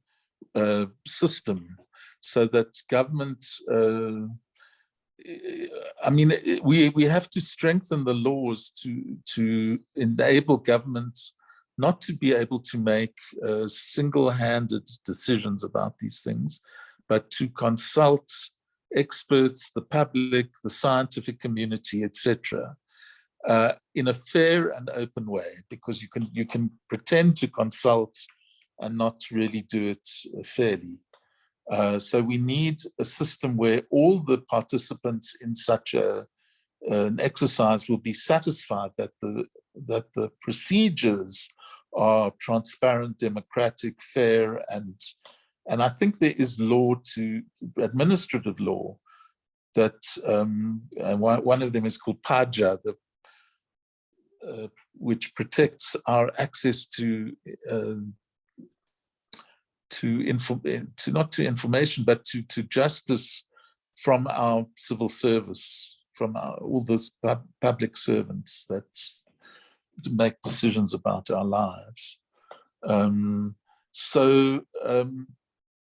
system, so that government, I mean, we have to strengthen the laws to enable government not to be able to make single-handed decisions about these things, but to consult experts, the public, the scientific community, etc., in a fair and open way, because you can pretend to consult and not really do it fairly. So we need a system where all the participants in such an exercise will be satisfied that the procedures are transparent, democratic, fair, and I think there is administrative law that one of them is called PAJA, which protects our access to not to information, but to justice from our civil service, from all those public servants that make decisions about our lives.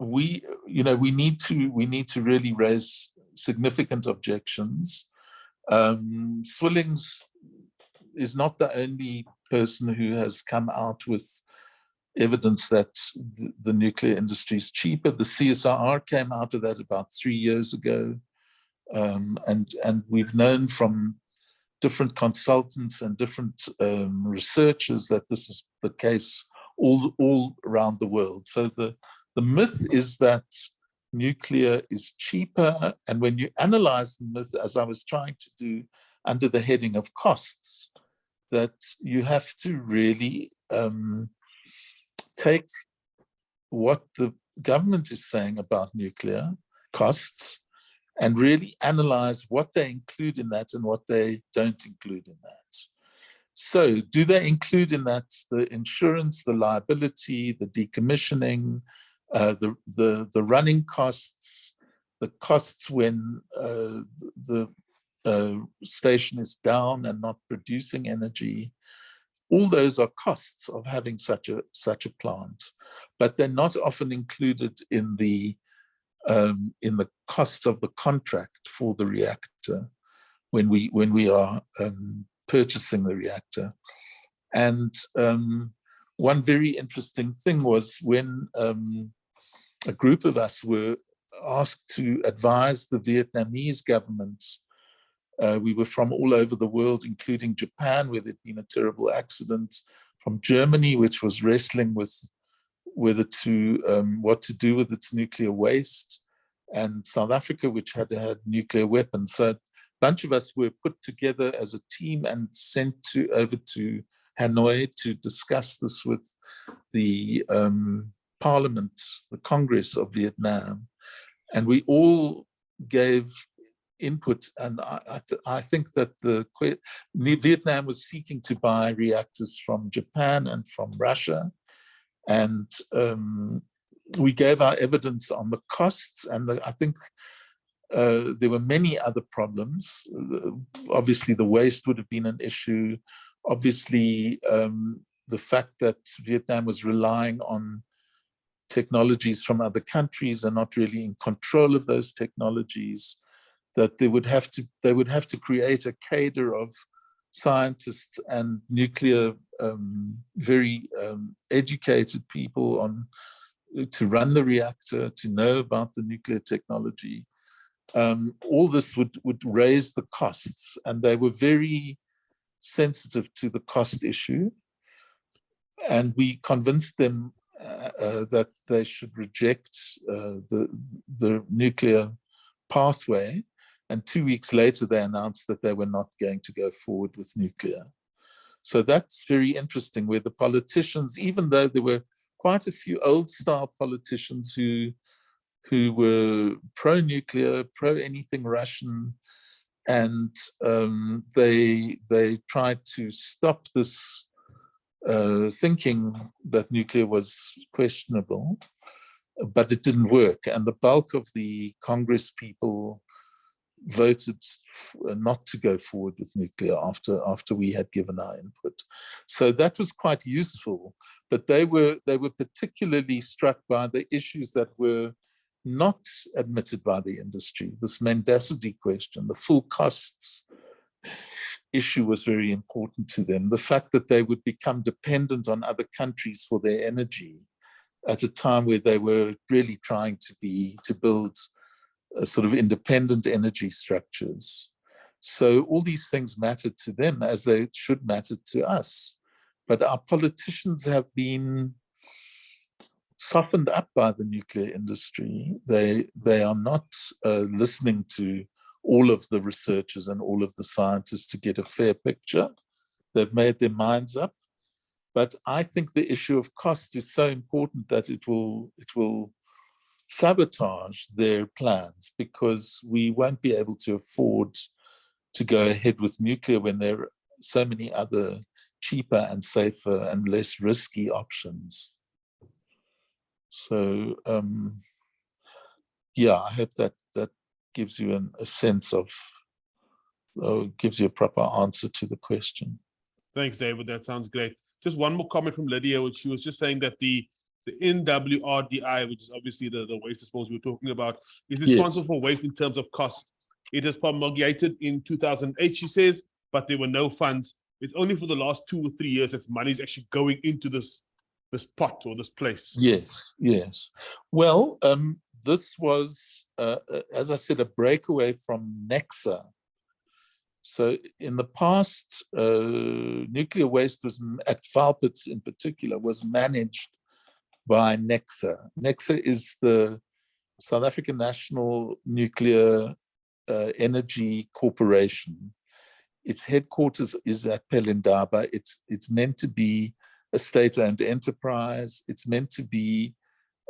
We need to really raise significant objections. Swillings is not the only person who has come out with evidence that the nuclear industry is cheaper. The CSIR came out of that about 3 years ago. And we've known from different consultants and different researchers that this is the case all around the world. So the myth is that nuclear is cheaper. And when you analyze the myth, as I was trying to do under the heading of costs, that you have to really take what the government is saying about nuclear costs and really analyze what they include in that and what they don't include in that. So do they include in that the insurance, the liability, the decommissioning, the running costs, the costs when the station is down and not producing energy? All those are costs of having such a plant, but they're not often included in the cost of the contract for the reactor when we are purchasing the reactor. And one very interesting thing was when a group of us were asked to advise the Vietnamese government. We were from all over the world, including Japan, where there'd been a terrible accident, from Germany, which was wrestling with whether what to do with its nuclear waste, and South Africa, which had nuclear weapons. So a bunch of us were put together as a team and sent over to Hanoi to discuss this with the Parliament, the Congress of Vietnam. And we all gave input, and I think that Vietnam was seeking to buy reactors from Japan and from Russia, and we gave our evidence on the costs, and I think there were many other problems. Obviously, the waste would have been an issue. Obviously, the fact that Vietnam was relying on technologies from other countries and not really in control of those technologies, that they would have to create a cadre of scientists and nuclear very educated people to run the reactor, to know about the nuclear technology. All this would raise the costs, and they were very sensitive to the cost issue. And we convinced them that they should reject the nuclear pathway. And 2 weeks later, they announced that they were not going to go forward with nuclear. So that's very interesting, where the politicians, even though there were quite a few old-style politicians who were pro-nuclear, pro-anything Russian, and they tried to stop this thinking that nuclear was questionable, but it didn't work. And the bulk of the Congress people voted not to go forward with nuclear after we had given our input. So that was quite useful, but they were particularly struck by the issues that were not admitted by the industry. This mendacity question, the full costs issue, was very important to them. The fact that they would become dependent on other countries for their energy at a time where they were really trying to build a sort of independent energy structures. So all these things mattered to them, as they should matter to us. But our politicians have been softened up by the nuclear industry. They are not listening to all of the researchers and all of the scientists to get a fair picture. They've made their minds up. But I think the issue of cost is so important that it will sabotage their plans, because we won't be able to afford to go ahead with nuclear when there are so many other cheaper and safer and less risky options. So yeah, I hope that gives you a sense of, gives you a proper answer to the question. Thanks, David. That sounds great. Just one more comment from Lydia, which she was just saying that the NWRDI, which is obviously the waste disposal we're talking about, is responsible for waste in terms of cost. It was promulgated in 2008, she says, but there were no funds. It's only for the last 2 or 3 years that money is actually going into this pot or this place. Yes, yes. Well, this was, as I said, a breakaway from Nexa. So in the past, nuclear waste was at Valpits in particular was managed by Nexa. Nexa is the South African National Nuclear Energy Corporation. Its headquarters is at Pelindaba. It's meant to be a state-owned enterprise. It's meant to be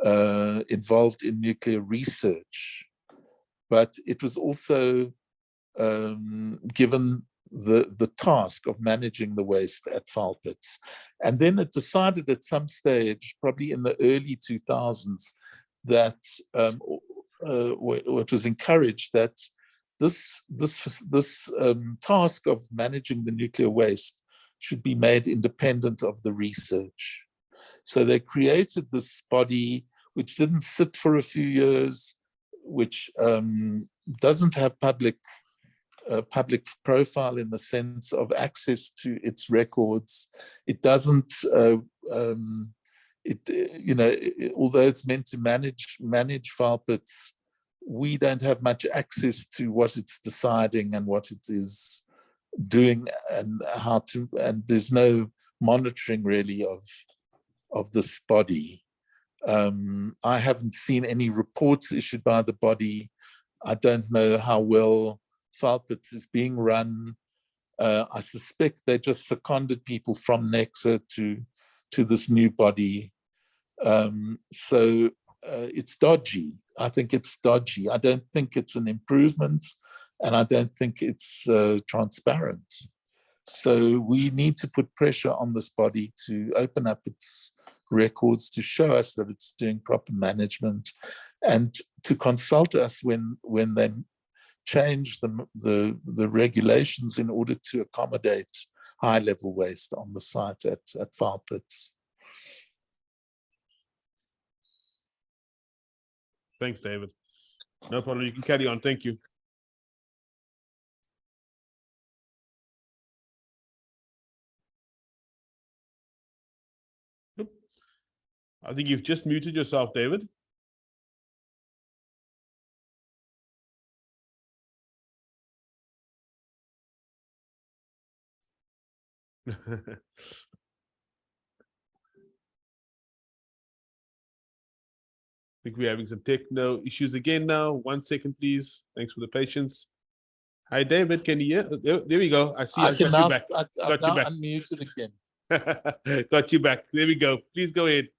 involved in nuclear research, but it was also given the task of managing the waste at Valpits. And then it decided at some stage, probably in the early 2000s, that what was encouraged, that this task of managing the nuclear waste should be made independent of the research. So they created this body which didn't sit for a few years, which doesn't have public profile in the sense of access to its records. It doesn't, although it's meant to manage Valpits, we don't have much access to what it's deciding and what it is doing and how to, and there's no monitoring really of this body. I haven't seen any reports issued by the body. I don't know how well Valpits is being run. I suspect they just seconded people from Nexa to this new body. So it's dodgy. I think it's dodgy. I don't think it's an improvement, and I don't think it's transparent. So we need to put pressure on this body to open up its records, to show us that it's doing proper management, and to consult us when they change the regulations in order to accommodate high-level waste on the site at Valpits. Thanks, David. No problem. You can carry on. Thank you. I think you've just muted yourself, David. I think we're having some techno issues again now. 1 second, please. Thanks for the patience. Hi, David. Can you hear? There we go. I see. I can now, got I've you now back. unmuted again. Got you back. There we go. Please go ahead.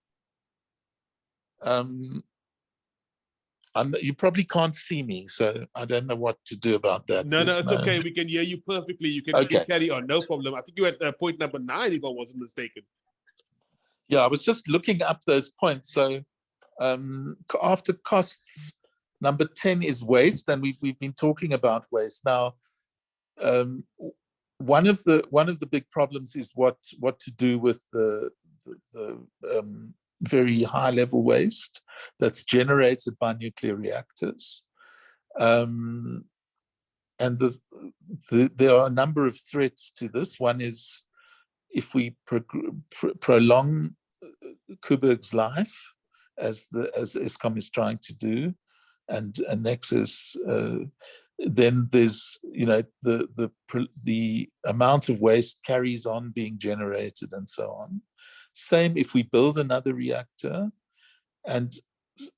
You probably can't see me, so I don't know what to do about that. No, it's okay. We can hear you perfectly. You can carry on. No problem. I think you're at point number 9, if I wasn't mistaken. Yeah, I was just looking up those points. So after costs, number 10 is waste, and we've been talking about waste. Now, one of the big problems is what to do with the very high level waste that's generated by nuclear reactors. And there are a number of threats to this. One is if we prolong Koeberg's life, as Eskom is trying to do, and Nexus, then there's, the amount of waste carries on being generated and so on. Same if we build another reactor, and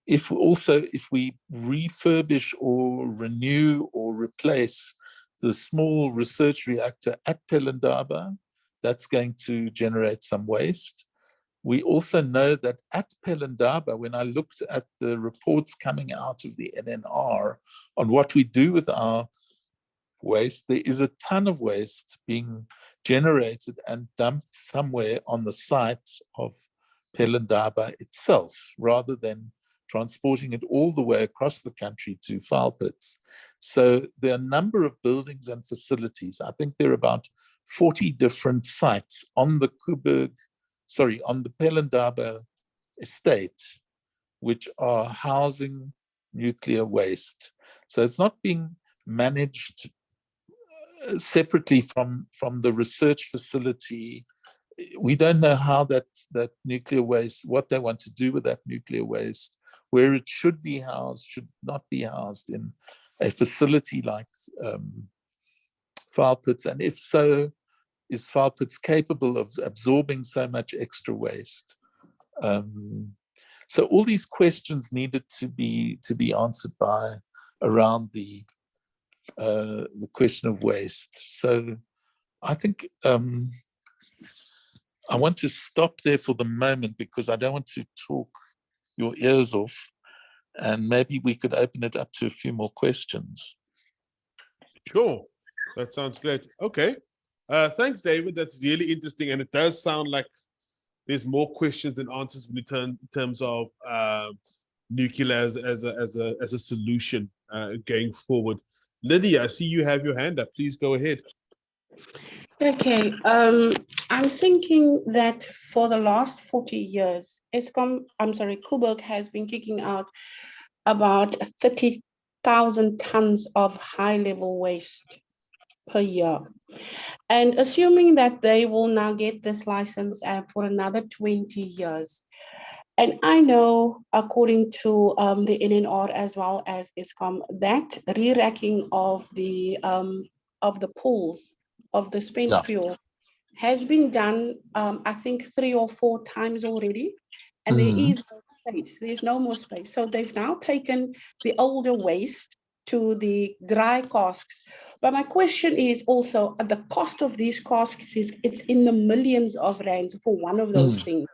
if we refurbish or renew or replace the small research reactor at Pelindaba, that's going to generate some waste. We also know that at Pelindaba, when I looked at the reports coming out of the NNR on what we do with our waste, there is a ton of waste being generated and dumped somewhere on the site of Pelindaba itself, rather than transporting it all the way across the country to file pits. So there are a number of buildings and facilities. I think there are about 40 different sites on the on the Pelindaba estate, which are housing nuclear waste. So it's not being managed separately from the research facility. We don't know how that nuclear waste, what they want to do with that nuclear waste, where it should be housed, should not be housed in a facility like file pits. And if so, is file pits capable of absorbing so much extra waste? So all these questions needed to be answered by around the question of waste. So I think I want to stop there for the moment because I don't want to talk your ears off, and maybe we could open it up to a few more questions. Sure, that sounds great. Okay, thanks, David. That's really interesting, and it does sound like there's more questions than answers in terms of nuclear as a solution going forward. Lydia, I see you have your hand up. Please go ahead. Okay, I'm thinking that for the last 40 years, Koeberg has been kicking out about 30,000 tons of high-level waste per year. And assuming that they will now get this license for another 20 years. And I know, according to the NNR as well as Eskom, that re-racking of the pools of the spent fuel has been done, I think 3 or 4 times already, and there is no space. There's no more space. So they've now taken the older waste to the dry casks. But my question is also, the cost of these casks it's in the millions of rands for one of those things.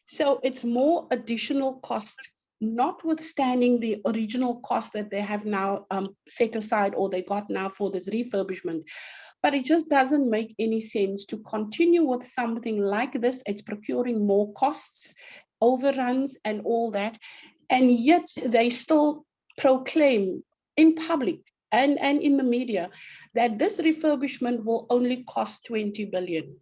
So it's more additional cost, notwithstanding the original cost that they have now set aside or they got now for this refurbishment. But it just doesn't make any sense to continue with something like this. It's procuring more costs, overruns, and all that. And yet they still proclaim in public and in the media that this refurbishment will only cost 20 billion.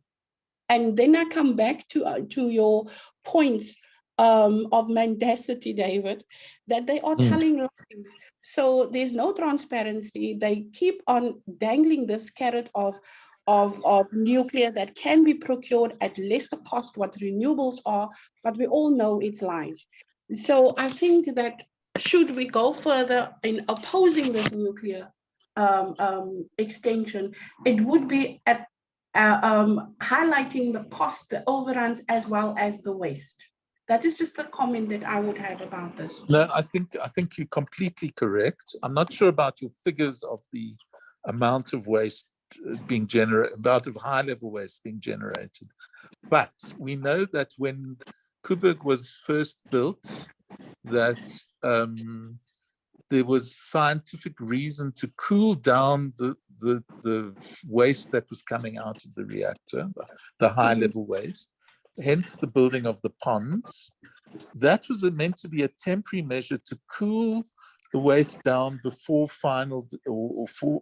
And then I come back to your points of mendacity, David, that they are telling lies. So there's no transparency. They keep on dangling this carrot of nuclear that can be procured at lesser cost, what renewables are, but we all know it's lies. So I think that should we go further in opposing this nuclear extension, it would be at highlighting the cost, the overruns, as well as the waste. That is just the comment that I would have about this. No, I think you're completely correct. I'm not sure about your figures of the amount of waste being generated, amount of high-level waste being generated. But we know that when Koeberg was first built, that there was scientific reason to cool down the waste that was coming out of the reactor, the high-level waste, hence the building of the ponds. That was meant to be a temporary measure to cool the waste down before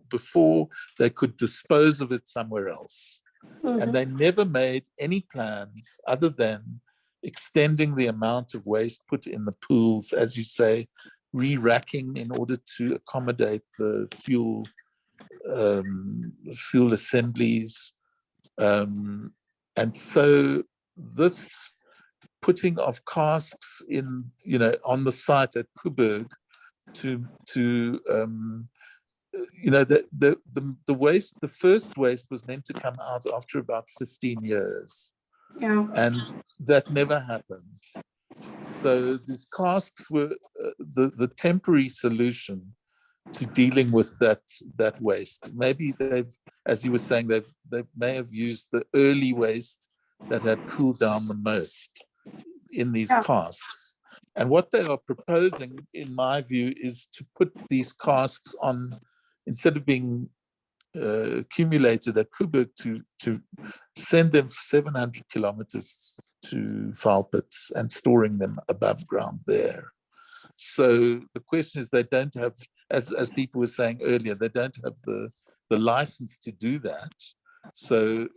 before they could dispose of it somewhere else. And they never made any plans other than extending the amount of waste put in the pools, as you say, re-racking in order to accommodate the fuel assemblies. And so this putting of casks in, on the site at Koeberg to the waste, the first waste was meant to come out after about 15 years. Yeah. And that never happened. So these casks were the temporary solution to dealing with that waste. Maybe they've, as you were saying, they may have used the early waste that had cooled down the most in these casks. And what they are proposing, in my view, is to put these casks on, instead of being accumulated at Coburg to send them 700 kilometers to Valpits and storing them above ground there. So the question is, they don't have, as people were saying earlier, they don't have the license to do that. So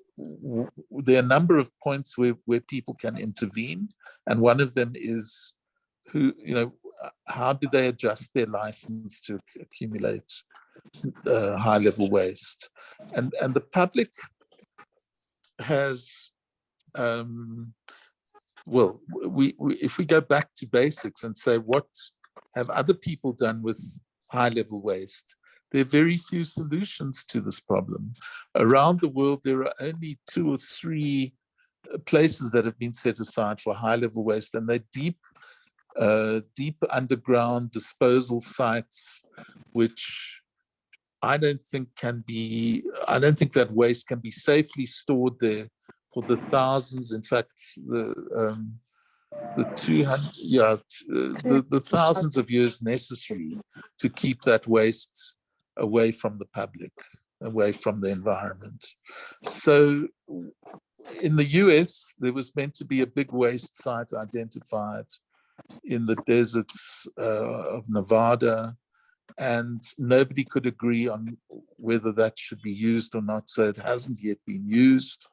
there are a number of points where people can intervene, and one of them is how do they adjust their license to accumulate high-level waste, and the public has well, if we go back to basics and say, what have other people done with high-level waste? There are very few solutions to this problem. Around the world, there are only 2 or 3 places that have been set aside for high-level waste, and they're deep underground disposal sites, which I don't think that waste can be safely stored there for the thousands, in fact, the thousands of years necessary to keep that waste away from the public, away from the environment. So in the US, there was meant to be a big waste site identified in the deserts of Nevada, and nobody could agree on whether that should be used or not, so it hasn't yet been used.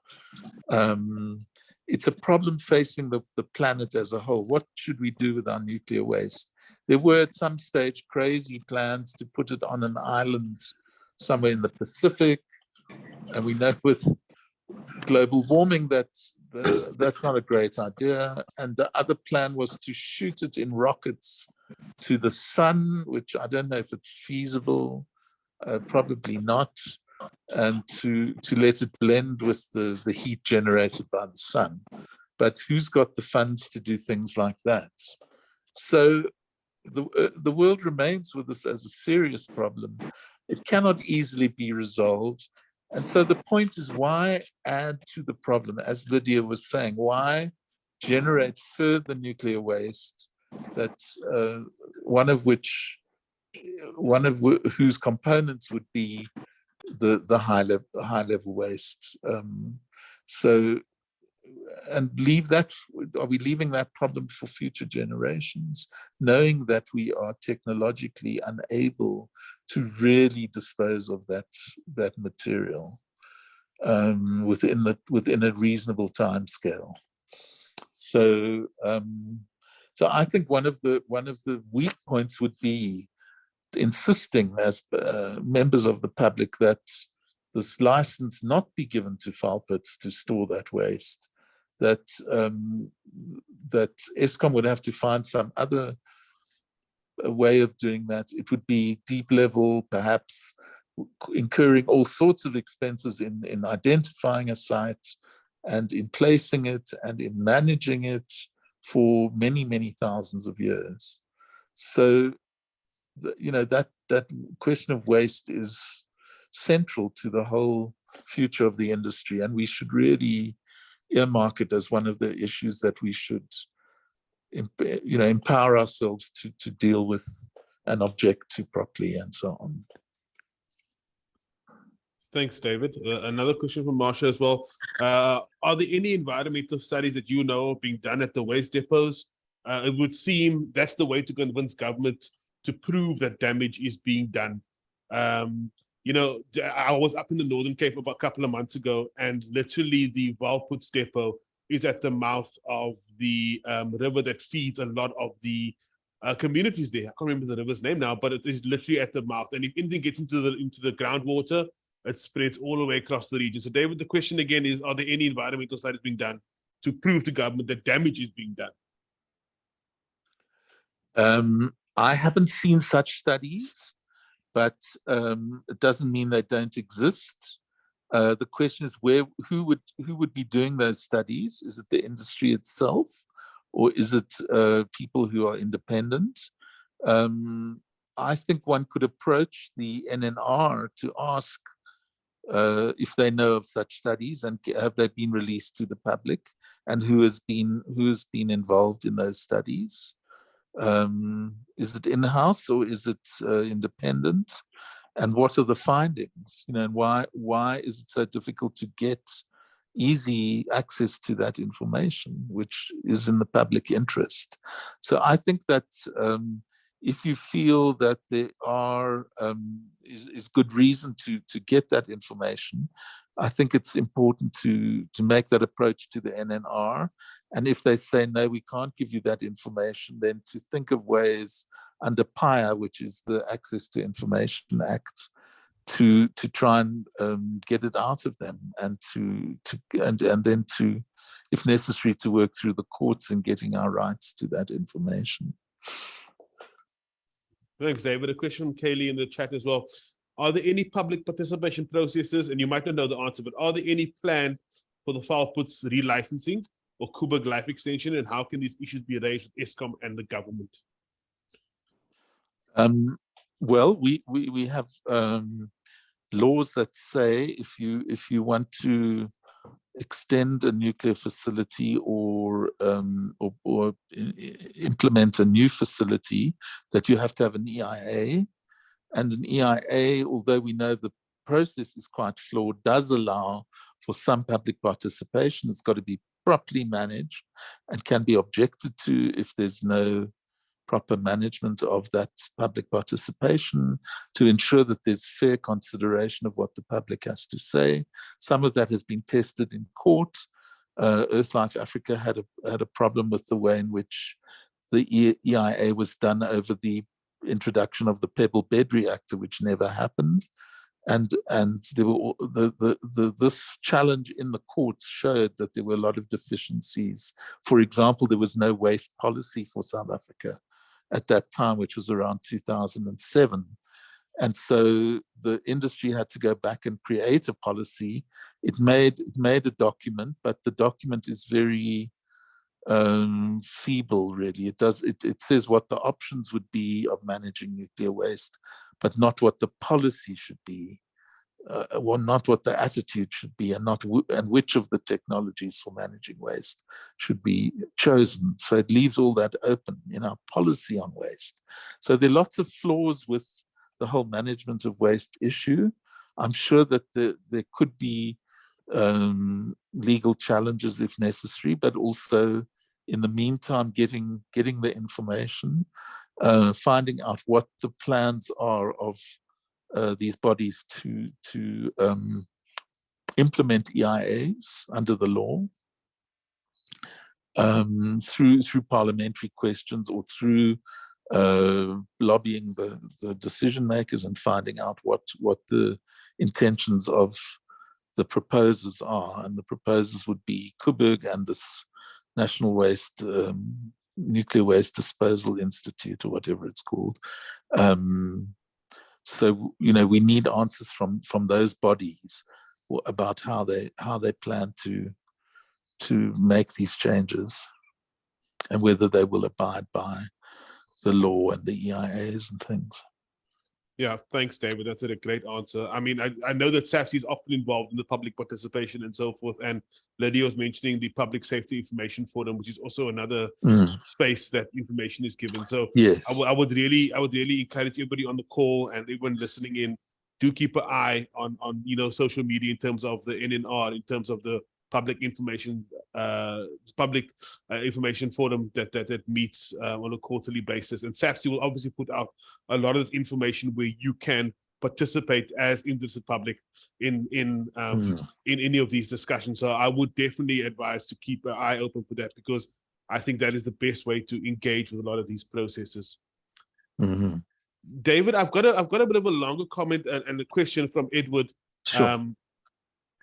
It's a problem facing the planet as a whole. What should we do with our nuclear waste? There were at some stage crazy plans to put it on an island somewhere in the Pacific, and we know with global warming that's not a great idea. And the other plan was to shoot it in rockets to the sun, which I don't know if it's feasible, probably not, and to let it blend with the heat generated by the sun. But who's got the funds to do things like that? So the world remains with this as a serious problem. It cannot easily be resolved. And so the point is, why add to the problem? As Lydia was saying, why generate further nuclear waste that one of whose components would be the high level waste. And are we leaving that problem for future generations, knowing that we are technologically unable to really dispose of that material within a reasonable time scale? So I think one of the weak points would be insisting as members of the public that this license not be given to Valpits to store that waste, that Eskom would have to find some other way of doing that. It would be deep level, perhaps incurring all sorts of expenses in identifying a site and in placing it and in managing it for many, many thousands of years. So, that question of waste is central to the whole future of the industry, and we should really earmark it as one of the issues that we should empower ourselves to deal with and object to properly, and so on. Thanks, David. Another question from Marsha as well. Are there any environmental studies that you know being done at the waste depots? It would seem that's the way to convince government to prove that damage is being done. I was up in the Northern Cape about a couple of months ago, and literally the Valpits depot is at the mouth of the river that feeds a lot of the communities there. I can't remember the river's name now, but it is literally at the mouth. And if anything gets into the groundwater, it spreads all the way across the region. So David, the question again is, are there any environmental studies being done to prove to government that damage is being done? I haven't seen such studies, but it doesn't mean they don't exist. The question is, who would be doing those studies? Is it the industry itself, or is it people who are independent? I think one could approach the NNR to ask if they know of such studies, and have they been released to the public, and who has been involved in those studies. Is it in-house or is it independent? and what are the findings, and why is it so difficult to get easy access to that information, which is in the public interest. So I think that if you feel that there is good reason to get that information, I think it's important to make that approach to the NNR. And if they say, no, we can't give you that information, then to think of ways under PIA, which is the Access to Information Act, to try and get it out of them, and then to, if necessary, to work through the courts in getting our rights to that information. Thanks, David. A question from Kaylee in the chat as well. Are there any public participation processes, and you might not know the answer, but are there any planned for the FALPUT's relicensing or Koeberg life extension, and how can these issues be raised with Eskom and the government? Well, we have laws that say if you want to extend a nuclear facility or implement a new facility, that you have to have an EIA. And an EIA, although we know the process is quite flawed, does allow for some public participation. It's got to be properly managed and can be objected to if there's no proper management of that public participation, to ensure that there's fair consideration of what the public has to say. Some of that has been tested in court. EarthLife Africa had a problem with the way in which the EIA was done over the introduction of the Pebble Bed reactor, which never happened. And there were this challenge in the courts showed that there were a lot of deficiencies. For example, there was no waste policy for South Africa at that time, which was around 2007. And so the industry had to go back and create a policy. It made a document, but the document is very feeble, really. It says what the options would be of managing nuclear waste, but not what the policy should be, or not what the attitude should be, and which of the technologies for managing waste should be chosen. So it leaves all that open in our policy on waste. So there are lots of flaws with the whole management of waste issue. I'm sure that there could be legal challenges if necessary, but also in the meantime, getting the information, finding out what the plans are of these bodies to implement EIAs under the law, through parliamentary questions or through lobbying the decision makers and finding out what the intentions of the proposers are. And the proposers would be Koeberg and this National Waste Nuclear Waste Disposal Institute, or whatever it's called. So we need answers from those bodies about how they plan to make these changes, and whether they will abide by the law and the EIAs and things. Yeah, thanks, David. That's a great answer. I mean, I know that SAFC is often involved in the public participation and so forth. And Lydia was mentioning the Public Safety Information Forum, which is also another space that information is given. So yes, I would really encourage everybody on the call and everyone listening in, do keep an eye on social media in terms of the NNR, in terms of the public information forum that meets on a quarterly basis. And SAFC will obviously put out a lot of information where you can participate as interested public in any of these discussions. So I would definitely advise to keep an eye open for that, because I think that is the best way to engage with a lot of these processes. Mm-hmm. David, I've got a bit of a longer comment and a question from Edward. Sure.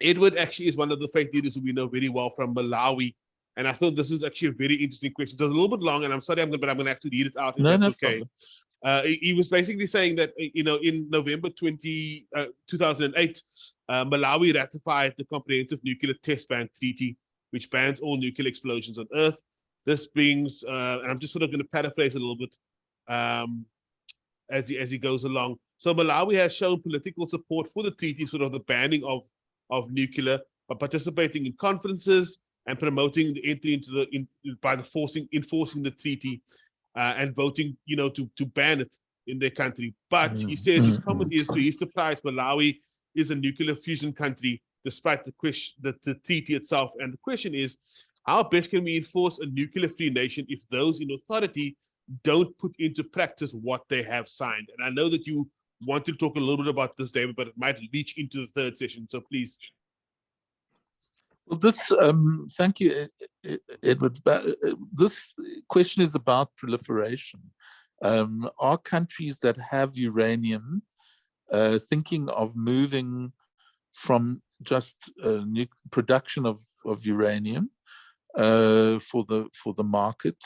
Edward actually is one of the faith leaders who we know very well from Malawi. And I thought this is actually a very interesting question. So it's a little bit long, and I'm sorry, but I'm going to have to read it out if that's okay. He was basically saying that, in November 2008, Malawi ratified the Comprehensive Nuclear Test Ban Treaty, which bans all nuclear explosions on Earth. This brings, and I'm just sort of going to paraphrase a little bit as he goes along. So Malawi has shown political support for the treaty, sort of the banning of nuclear, by participating in conferences and promoting the entry into enforcing the treaty, and voting, to ban it in their country. But he says his comment is, to his surprise, Malawi is a nuclear fusion country, despite the question, the treaty itself. And the question is, how best can we enforce a nuclear-free nation if those in authority don't put into practice what they have signed? And I know that you want to talk a little bit about this, David, but it might leach into the third session. So please. Well, this, thank you, Edward. This question is about proliferation. Are countries that have uranium thinking of moving from just production of uranium for the market,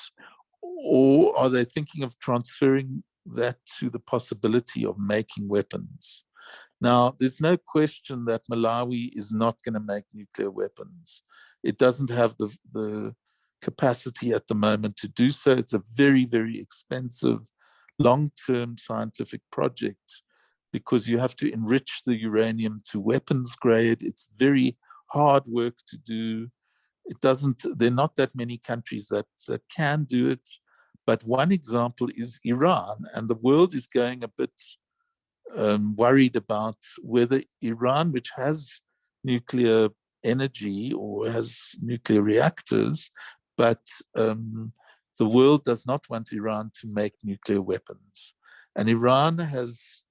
or are they thinking of transferring that to the possibility of making weapons? Now, there's no question that Malawi is not going to make nuclear weapons. It doesn't have the capacity at the moment to do so. It's a very, very expensive, long-term scientific project, because you have to enrich the uranium to weapons grade. It's very hard work to do. There are not that many countries that can do it. But one example is Iran, and the world is going a bit worried about whether Iran, which has nuclear energy or has nuclear reactors, but the world does not want Iran to make nuclear weapons. And Iran has,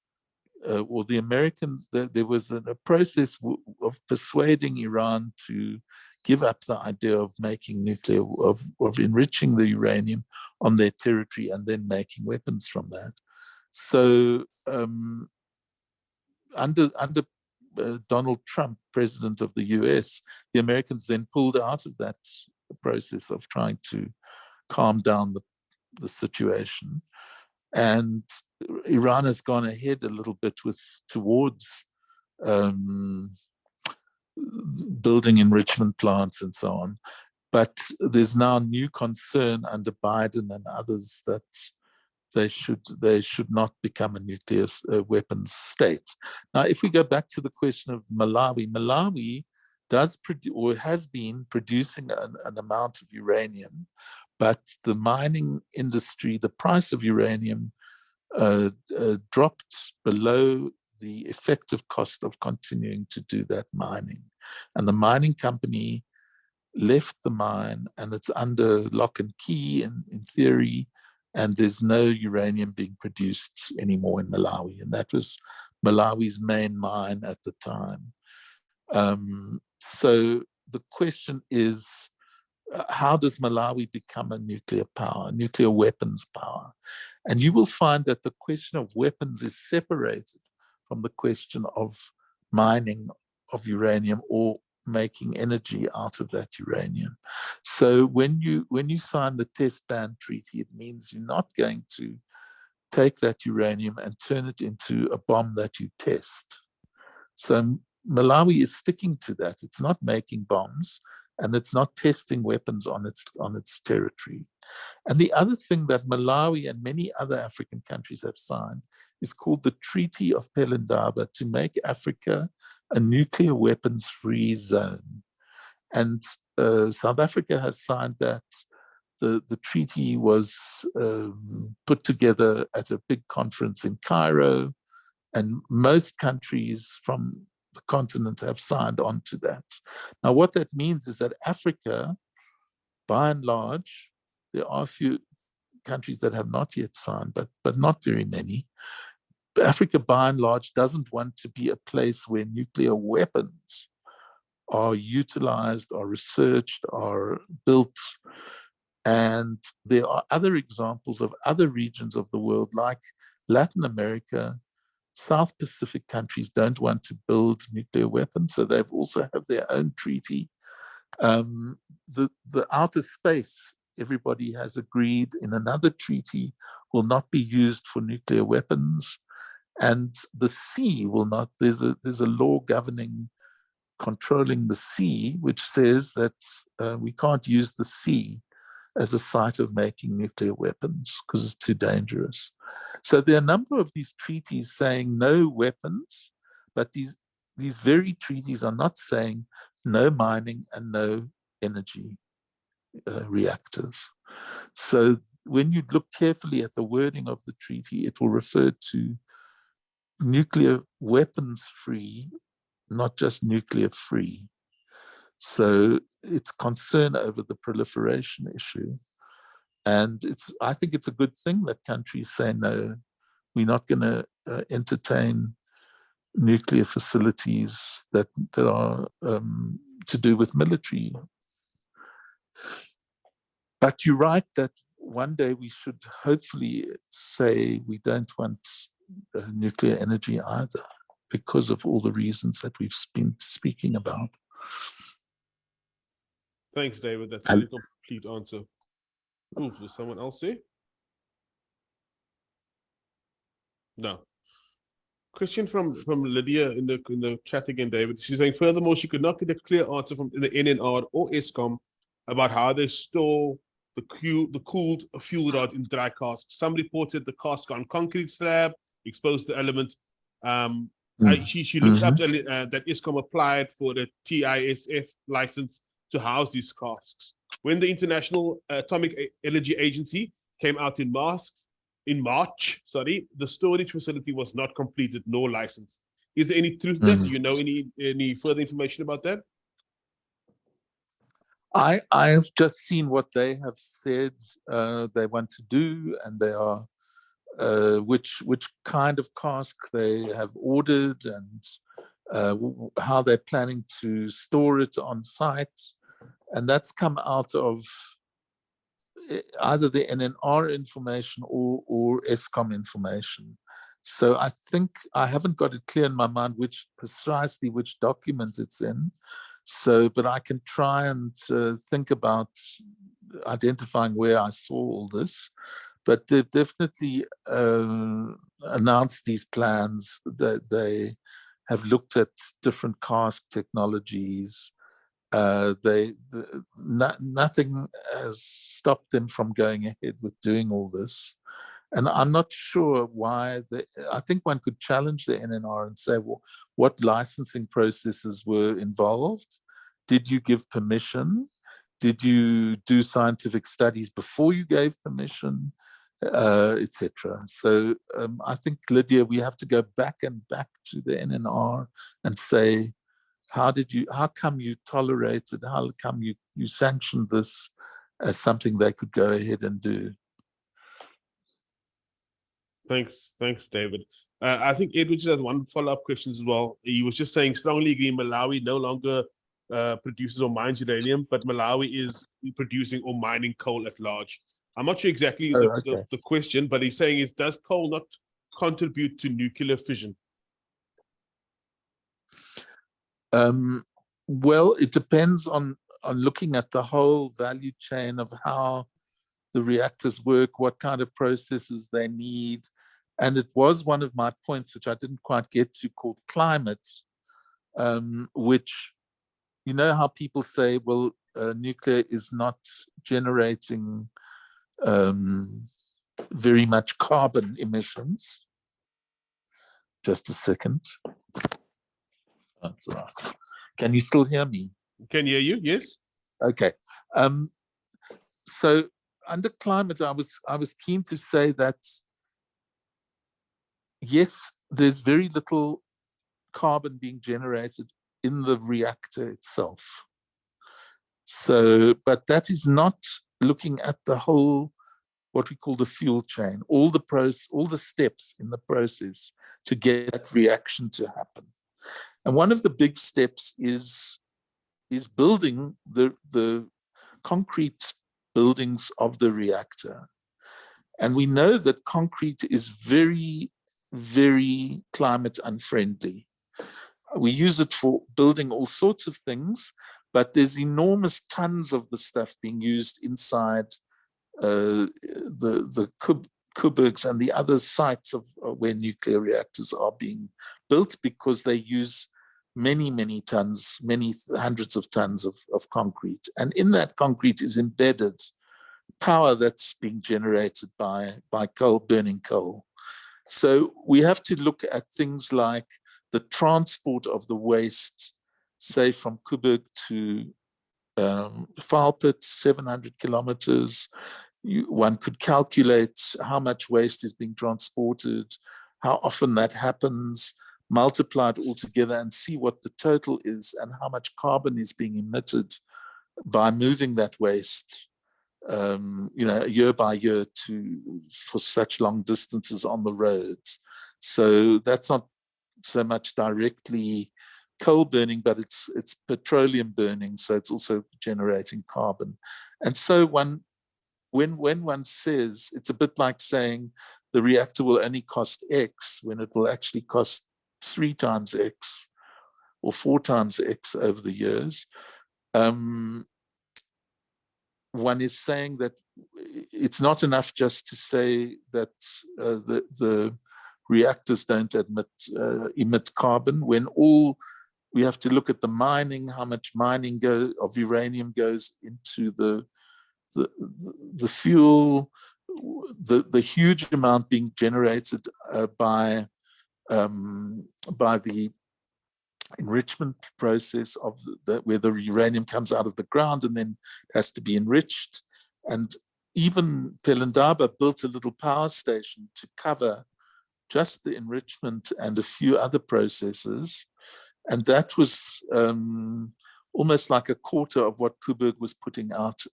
or the Americans, there was a process of persuading Iran to give up the idea of making nuclear, of enriching the uranium on their territory and then making weapons from that. So under Donald Trump, president of the US, the Americans then pulled out of that process of trying to calm down the situation. And Iran has gone ahead a little bit towards building enrichment plants and so on. But there's now new concern under Biden and others that they should not become a nuclear weapons state. Now, if we go back to the question of Malawi, Malawi does produce, or has been producing an amount of uranium, but the mining industry, the price of uranium dropped below the effective cost of continuing to do that mining. And the mining company left the mine, and it's under lock and key in theory, and there's no uranium being produced anymore in Malawi. And that was Malawi's main mine at the time. So the question is, how does Malawi become a nuclear power, nuclear weapons power? And you will find that the question of weapons is separated from the question of mining of uranium or making energy out of that uranium. So when you sign the Test Ban Treaty, it means you're not going to take that uranium and turn it into a bomb that you test. So Malawi is sticking to that. It's not making bombs, and it's not testing weapons on its territory. And the other thing that Malawi and many other African countries have signed is called the Treaty of Pelindaba, to make Africa a nuclear weapons-free zone. And South Africa has signed that. The treaty was put together at a big conference in Cairo, and most countries from the continent have signed on to that. Now, what that means is that Africa, by and large, there are a few countries that have not yet signed, but not very many. Africa, by and large, doesn't want to be a place where nuclear weapons are utilized, are researched, are built. And there are other examples of other regions of the world, like Latin America. South Pacific countries don't want to build nuclear weapons, so they've also have their own treaty. The outer space, everybody has agreed in another treaty, will not be used for nuclear weapons. And the sea will not, there's a law controlling the sea, which says that we can't use the sea as a site of making nuclear weapons because it's too dangerous. So there are a number of these treaties saying no weapons, but these very treaties are not saying no mining and no energy reactors. So when you look carefully at the wording of the treaty, it will refer to nuclear weapons free, not just nuclear free. So it's concern over the proliferation issue. And I think it's a good thing that countries say, no, we're not going to entertain nuclear facilities that are to do with military. But you're right that one day we should hopefully say we don't want nuclear energy either, because of all the reasons that we've been speaking about. Thanks, David. That's a very complete answer. Ooh, was someone else say? No. Question from Lydia in the chat again, David. She's saying, furthermore, she could not get a clear answer from the NNR or Eskom about how they store the cooled fuel rod in dry casks. Some reported the cask on concrete slab, exposed to element. She looked up that Eskom applied for the TISF license to house these casks. When the International Atomic Energy Agency came out in March, the storage facility was not completed nor licensed. Is there any truth there? Do you know any further information about that? I've just seen what they have said they want to do, and they are which kind of cask they have ordered, and how they're planning to store it on site. And that's come out of either the NNR information or Eskom information. So I think I haven't got it clear in my mind precisely which document it's in. So, but I can try and think about identifying where I saw all this. But they've definitely announced these plans, that they have looked at different cask technologies. Nothing has stopped them from going ahead with doing all this. And I'm not sure why. I think one could challenge the NNR and say, well, what licensing processes were involved? Did you give permission? Did you do scientific studies before you gave permission, etc.? So I think, Lydia, we have to go back to the NNR and say, how come you tolerated, how come you sanctioned this as something they could go ahead and do? Thanks, David. I think Edward just has one follow-up question as well. He was just saying, strongly agree, Malawi no longer produces or mines uranium, but Malawi is producing or mining coal at large. I'm not sure exactly the question, but he's saying, does coal not contribute to nuclear fission? Well, it depends on looking at the whole value chain of how the reactors work, what kind of processes they need. And it was one of my points, which I didn't quite get to, called climate, which, you know how people say, well, nuclear is not generating very much carbon emissions. Just a second. That's all right. Can you still hear me? Can hear you, yes. Okay. So under climate, I was keen to say that, yes, there's very little carbon being generated in the reactor itself. So, but that is not looking at the whole, what we call the fuel chain, all the steps in the process to get that reaction to happen. And one of the big steps is building the concrete buildings of the reactor. And we know that concrete is very, very climate unfriendly. We use it for building all sorts of things, but there's enormous tons of the stuff being used inside the Koebergs and the other sites of where nuclear reactors are being built, because they use many tons, many hundreds of tons of concrete. And in that concrete is embedded power that's being generated by coal, burning coal. So we have to look at things like the transport of the waste, say from Koeberg to Vaalpit, 700 kilometers. one could calculate how much waste is being transported, how often that happens, multiply it all together and see what the total is and how much carbon is being emitted by moving that waste, year by year for such long distances on the roads. So that's not so much directly coal burning, but it's petroleum burning, so it's also generating carbon. And so when one says, it's a bit like saying the reactor will only cost X when it will actually cost 3 times X or 4 times X over the years. One is saying that it's not enough just to say that the reactors don't emit carbon, when all we have to look at the mining, how much mining of uranium goes into the fuel, the huge amount being generated by the enrichment process of where the uranium comes out of the ground and then has to be enriched. And even Pelindaba built a little power station to cover just the enrichment and a few other processes. And that was almost like a quarter of what Koeberg was putting out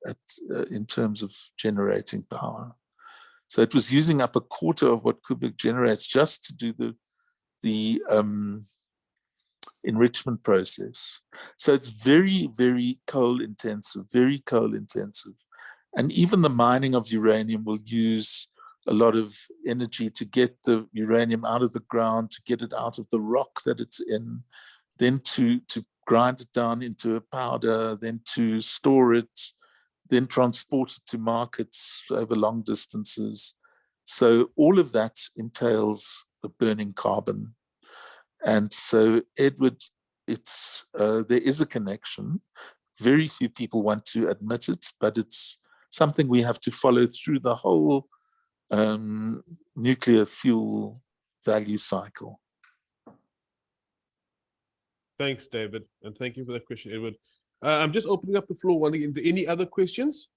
in terms of generating power. So it was using up a quarter of what Koeberg generates just to do the enrichment process. So it's very, very coal intensive, And even the mining of uranium will use a lot of energy to get the uranium out of the ground, to get it out of the rock that it's in, then to grind it down into a powder, then to store it, then transport it to markets over long distances. So all of that entails burning carbon. And so, Edward, there is a connection. Very few people want to admit it, but it's something we have to follow through the whole nuclear fuel value cycle. Thanks, David, and thank you for that question, Edward. I'm just opening up the floor. Any other questions?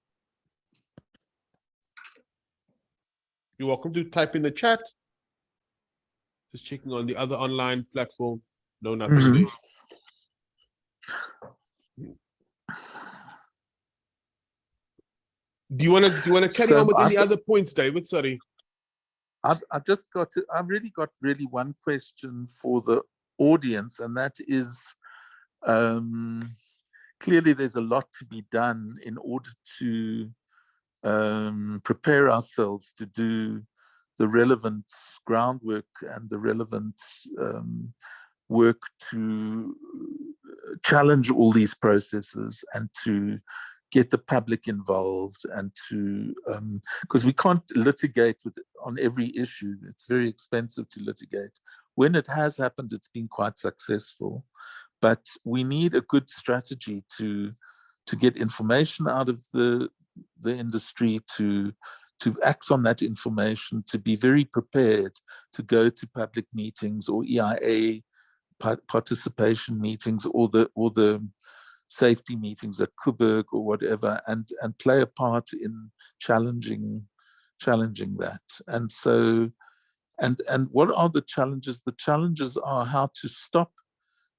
You're welcome to type in the chat. Just checking on the other online platform. No, nothing there. Do you want to carry on with any other points, David? Sorry. I've really got one question for the audience, and that is, clearly there's a lot to be done in order to prepare ourselves to do the relevant groundwork and the relevant work to challenge all these processes and to get the public involved and to, because we can't litigate on every issue. It's very expensive to litigate. When it has happened, it's been quite successful, but we need a good strategy to get information out of the industry, to act on that information, to be very prepared to go to public meetings or EIA participation meetings or the safety meetings at Koeberg or whatever, and play a part in challenging that. And so, and what are the challenges? The challenges are how to stop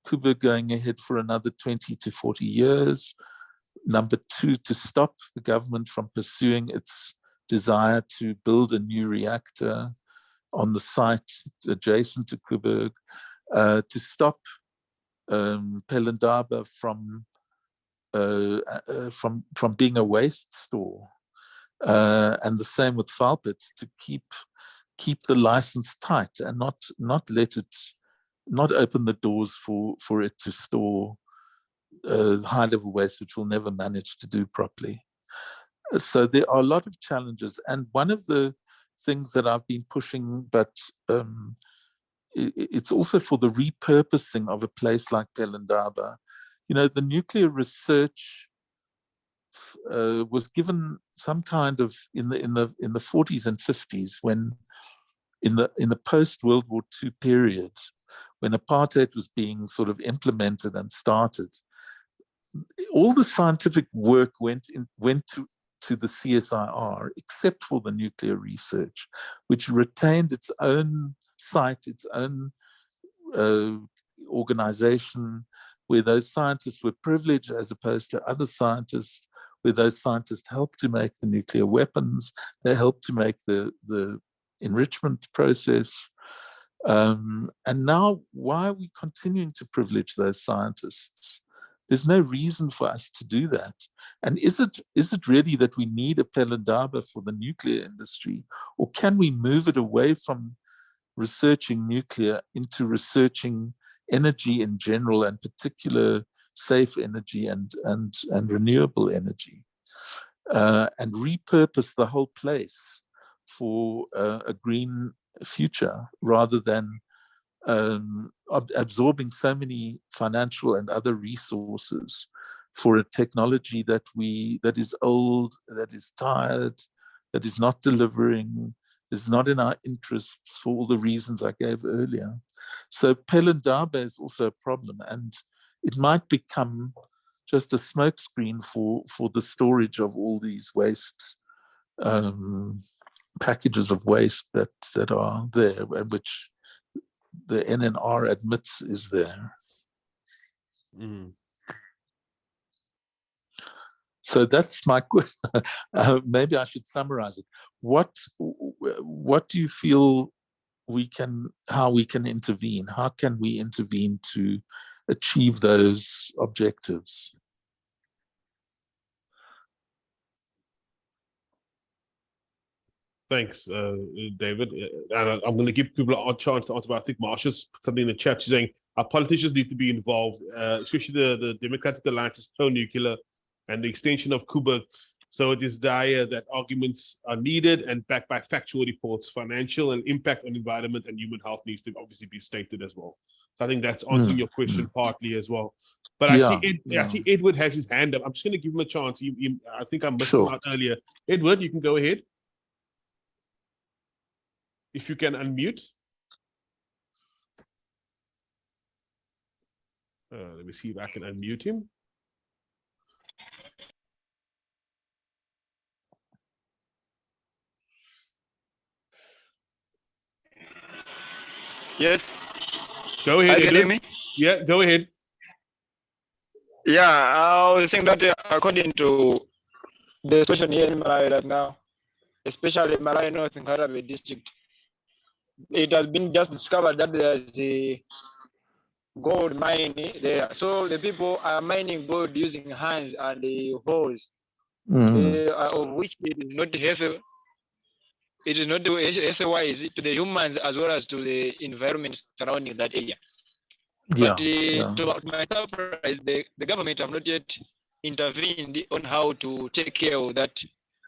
Koeberg going ahead for another 20 to 40 years. Number 2, to stop the government from pursuing its desire to build a new reactor on the site adjacent to Koeberg, to stop Pelindaba from being a waste store, and the same with Vaal-Pits, to keep the license tight and not open the doors for it to store high level waste, which we'll never manage to do properly. So there are a lot of challenges, and one of the things that I've been pushing, but it's also for the repurposing of a place like Pelindaba. You know, the nuclear research was given some kind of in the 40s and 50s, when in the post World War II period, when apartheid was being sort of implemented and started. All the scientific work went to the CSIR, except for the nuclear research, which retained its own site, its own organization, where those scientists were privileged as opposed to other scientists, where those scientists helped to make the nuclear weapons, they helped to make the enrichment process. And now, why are we continuing to privilege those scientists? There's no reason for us to do that. And is it really that we need a Pelindaba for the nuclear industry, or can we move it away from researching nuclear into researching energy in general, and particular safe energy and renewable energy, and repurpose the whole place for a green future, rather than absorbing so many financial and other resources for a technology that is old, that is tired, that is not delivering, is not in our interests for all the reasons I gave earlier. So Pelindaba is also a problem, and it might become just a smokescreen for the storage of all these waste packages of waste that are there, and which the NNR admits is there. Mm. So that's my question. Maybe I should summarize it. What do you feel how we can intervene? How can we intervene to achieve those objectives? Thanks, David. And I'm going to give people a chance to answer, but I think Marsha's put something in the chat. She's saying our politicians need to be involved, especially the Democratic Alliance is pro-nuclear and the extension of Koeberg. So it is dire that arguments are needed and backed by factual reports. Financial and impact on environment and human health needs to obviously be stated as well. So I think that's answering your question partly as well. But I see Edward has his hand up. I'm just going to give him a chance. I think I missed him out earlier. Edward, you can go ahead. If you can unmute. Let me see if I can unmute him. Yes. Go ahead, Can you hear me? Yeah, go ahead. Yeah, I was saying that according to the situation here in Malawi right now, especially Malawi North in Karabe district, it has been just discovered that there's a gold mine there. So the people are mining gold using hands and the hoes, of which it is not healthy. It is not health-wise to the humans as well as to the environment surrounding that area. But to my surprise, the government have not yet intervened on how to take care of that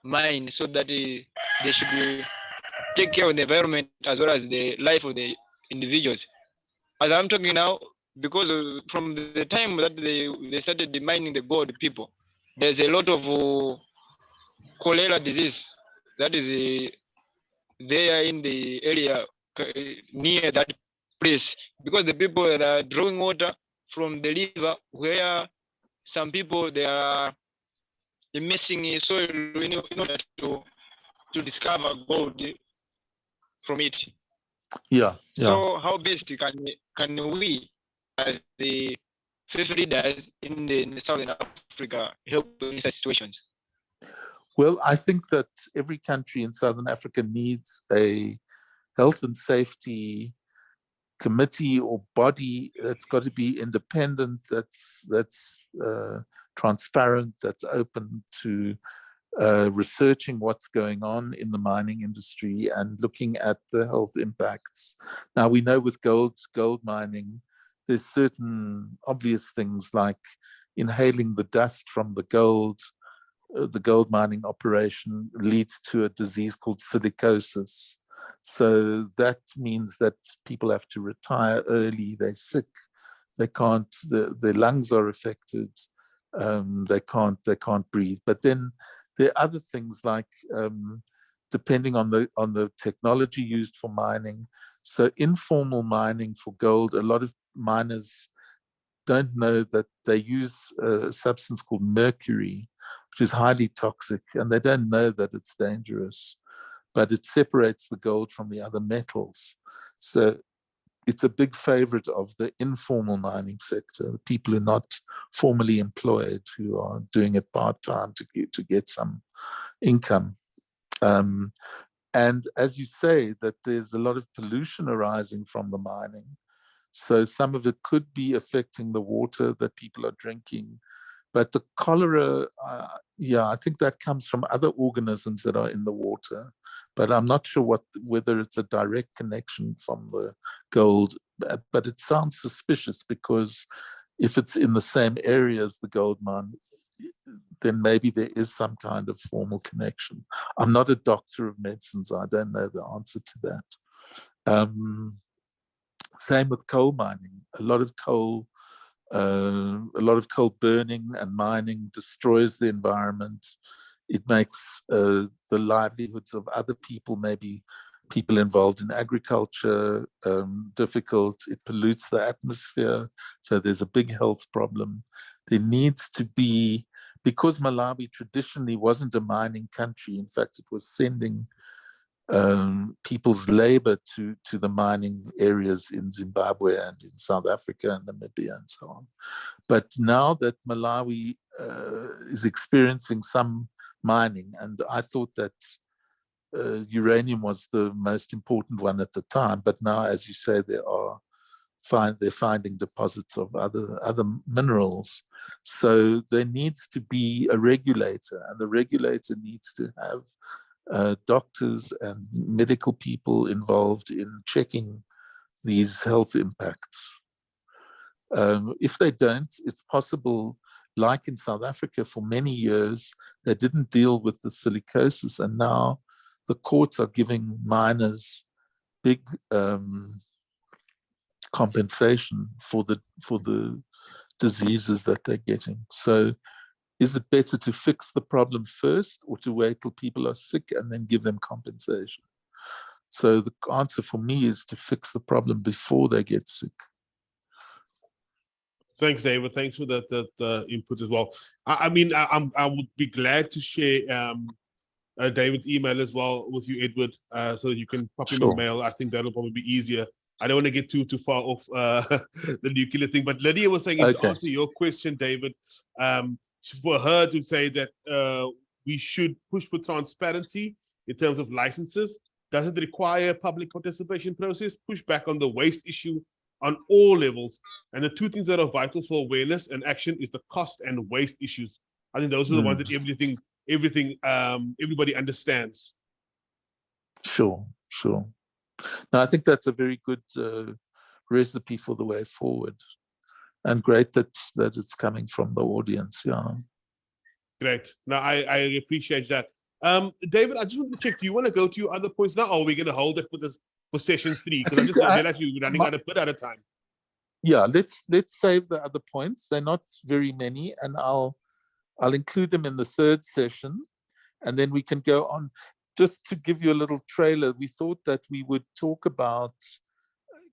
mine, so that they should take care of the environment as well as the life of the individuals. As I'm talking now, because from the time that they started mining the gold, people, there's a lot of cholera disease that is there in the area near that place, because the people that are drawing water from the river, where some people they are missing soil in order to discover gold from it. So how best can we as the faith leaders in Southern Africa help in such situations? Well, I think that every country in Southern Africa needs a health and safety committee or body that's got to be independent, that's transparent, that's open to researching what's going on in the mining industry and looking at the health impacts. Now, we know with gold mining, there's certain obvious things like inhaling the dust from the gold mining operation leads to a disease called silicosis. So that means that people have to retire early, they're sick, they can't, their lungs are affected, they can't breathe. But then there are other things like, depending on the technology used for mining, so informal mining for gold, a lot of miners don't know that they use a substance called mercury, which is highly toxic, and they don't know that it's dangerous, but it separates the gold from the other metals. So it's a big favorite of the informal mining sector, the people who are not formally employed, who are doing it part-time to get some income. And as you say, that there's a lot of pollution arising from the mining. So some of it could be affecting the water that people are drinking. But the cholera, yeah, I think that comes from other organisms that are in the water. But I'm not sure whether it's a direct connection from the gold. But it sounds suspicious, because if it's in the same area as the gold mine, then maybe there is some kind of formal connection. I'm not a doctor of medicine, so I don't know the answer to that. Same with coal mining. A lot of coal burning and mining destroys the environment. It makes the livelihoods of other people, maybe people involved in agriculture, difficult. It pollutes the atmosphere, so there's a big health problem. There needs to be, because Malawi traditionally wasn't a mining country, in fact, it was sending people's labor to the mining areas in Zimbabwe and in South Africa and Namibia and so on. But now that Malawi is experiencing some mining, and I thought that uranium was the most important one at the time, but now, as you say, they're finding deposits of other minerals. So there needs to be a regulator, and the regulator needs to have doctors and medical people involved in checking these health impacts. If they don't, it's possible, like in South Africa for many years, they didn't deal with the silicosis, and now the courts are giving miners big compensation for the diseases that they're getting. So is it better to fix the problem first, or to wait till people are sick and then give them compensation? So the answer for me is to fix the problem before they get sick. Thanks, David. Thanks for that input as well. I mean, I would be glad to share David's email as well with you, Edward, so that you can pop him a mail. I think that'll probably be easier. I don't want to get too far off the nuclear thing, but Lydia was saying, to answer your question, David, for her to say that we should push for transparency in terms of licenses. Does it require a public participation process? Push back on the waste issue on all levels. And the two things that are vital for awareness and action is the cost and waste issues. I think those are the ones that everybody understands. Sure. Now, I think that's a very good recipe for the way forward, and great that it's coming from the audience. Yeah. Great. Now, I appreciate that. David, I just want to check. Do you want to go to your other points now, or are we going to hold it for session 3? Because I just realized we're running out of time. Yeah, let's save the other points. They're not very many, and I'll include them in the third session, and then we can go on. Just to give you a little trailer, we thought that we would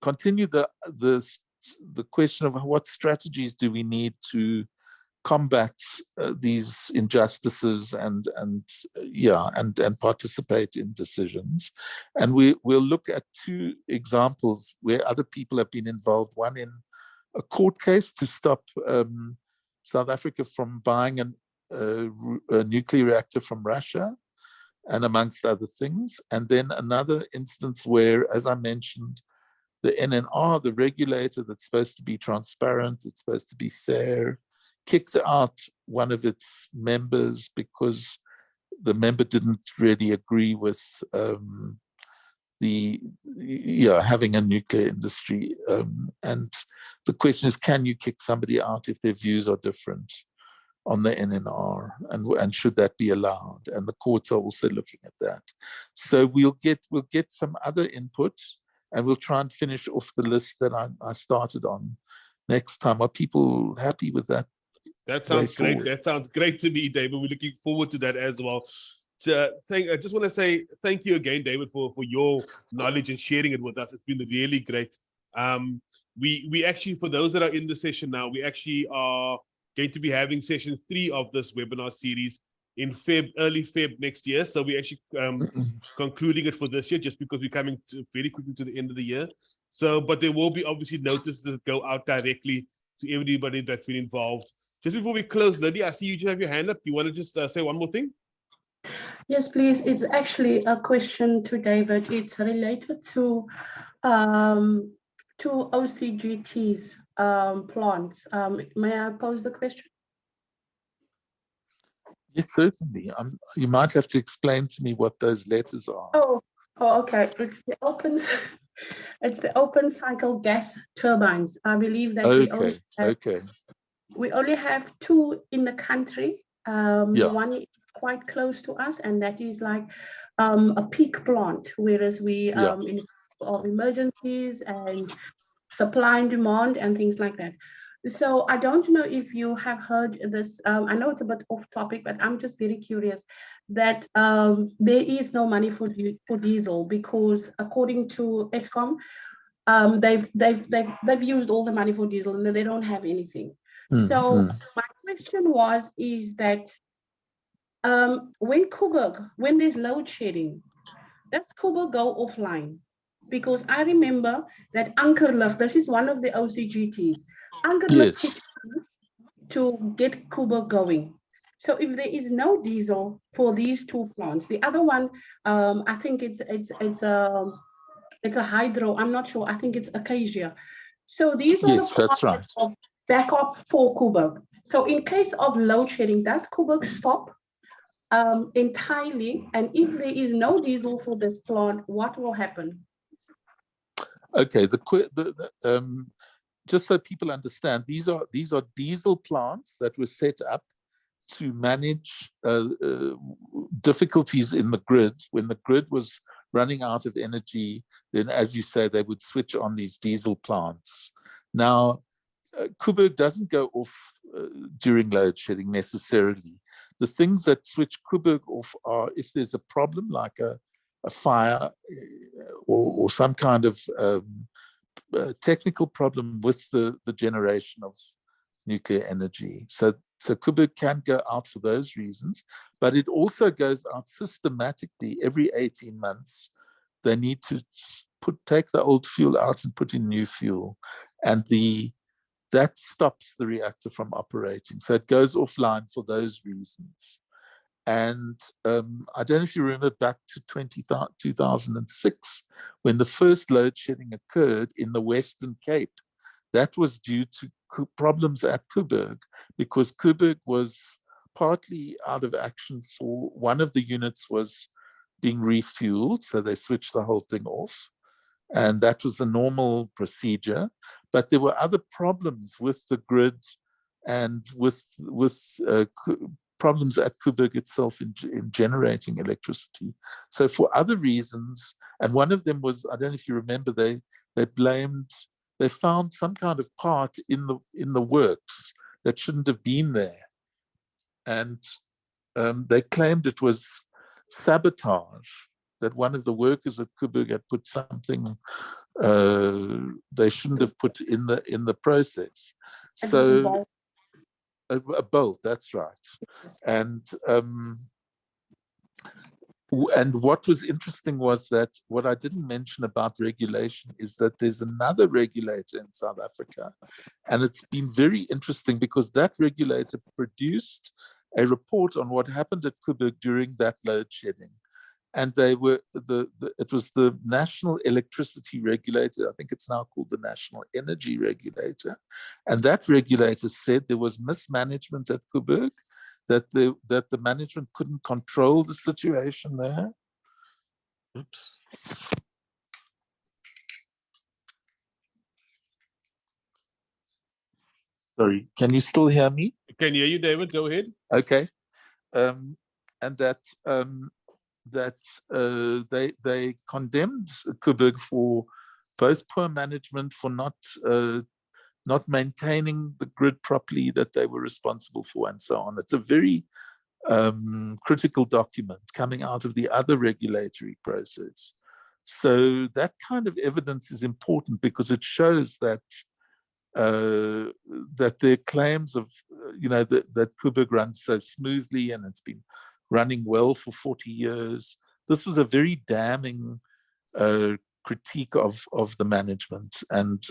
continue the question of what strategies do we need to combat these injustices and participate in decisions. And we'll look at 2 examples where other people have been involved. One in a court case to stop South Africa from buying a nuclear reactor from Russia, and amongst other things. And then another instance where, as I mentioned, the NNR, the regulator that's supposed to be transparent, it's supposed to be fair, kicked out one of its members because the member didn't really agree with having a nuclear industry. And the question is, can you kick somebody out if their views are different on the NNR, and should that be allowed? And the courts are also looking at that. So we'll get some other input, and we'll try and finish off the list that I started on next time. Are people happy with that? That sounds great. That sounds great to me, David. We're looking forward to that as well. I just want to say thank you again, David, for your knowledge and sharing it with us. It's been really great. We actually, for those that are in the session now, we actually are going to be having session 3 of this webinar series in early Feb next year. So we're actually concluding it for this year, just because we're coming very quickly to the end of the year. So, but there will be obviously notices that go out directly to everybody that's been involved. Just before we close, Lydia, I see you just have your hand up. You want to just say one more thing? Yes, please. It's actually a question to David. It's related to OCGT's plants. May I pose the question? Yes, certainly. You might have to explain to me what those letters are. Oh, okay. It's the open cycle gas turbines. I believe that we only have 2 in the country. The one is quite close to us, and that is like a peak plant, whereas we in of emergencies and supply and demand and things like that. So I don't know if you have heard this. I know it's a bit off topic, but I'm just very curious that there is no money for diesel, because according to Eskom, they've used all the money for diesel and they don't have anything. So my question is that when there's load shedding, does Koeberg go offline? Because I remember that Ankerlig, this is one of the OCGTs, Ankerlig to get Koeberg going. So if there is no diesel for these 2 plants, the other one, I think it's a hydro. I'm not sure. I think it's Acacia. So these are the plants of backup for Koeberg. So in case of load shedding, does Koeberg stop entirely? And if there is no diesel for this plant, what will happen? Okay, just so people understand, these are diesel plants that were set up to manage difficulties in the grid. When the grid was running out of energy, then, as you say, they would switch on these diesel plants. Now, Koeberg doesn't go off during load shedding necessarily. The things that switch Koeberg off are if there's a problem like a fire or some kind of technical problem with the generation of nuclear energy. So Koeberg can go out for those reasons, but it also goes out systematically every 18 months. They need to take the old fuel out and put in new fuel, and that stops the reactor from operating. So it goes offline for those reasons. And I don't know if you remember back to 2006, when the first load shedding occurred in the Western Cape. That was due to problems at Koeberg, because Koeberg was partly out of action for one of the units was being refueled, so they switched the whole thing off. And that was the normal procedure. But there were other problems with the grid and with problems at Koeberg itself in generating electricity. So for other reasons, and one of them was, I don't know if you remember, they found some kind of part in the works that shouldn't have been there. And they claimed it was sabotage, that one of the workers at Koeberg had put something they shouldn't have put in the process. So a bolt, that's right. And what was interesting was that what I didn't mention about regulation is that there's another regulator in South Africa, and it's been very interesting because that regulator produced a report on what happened at Koeberg during that load shedding. And they were it was the National Electricity Regulator. I think it's now called the National Energy Regulator. And that regulator said there was mismanagement at Koeberg, that the management couldn't control the situation there. Oops. Sorry, can you still hear me? I can hear you, David. Go ahead. Okay. And that they condemned Koeberg for both poor management, for not maintaining the grid properly that they were responsible for, and so on. It's a very critical document coming out of the other regulatory process. So that kind of evidence is important because it shows that that their claims of, that Koeberg runs so smoothly and it's been running well for 40 years. This was a very damning critique of the management and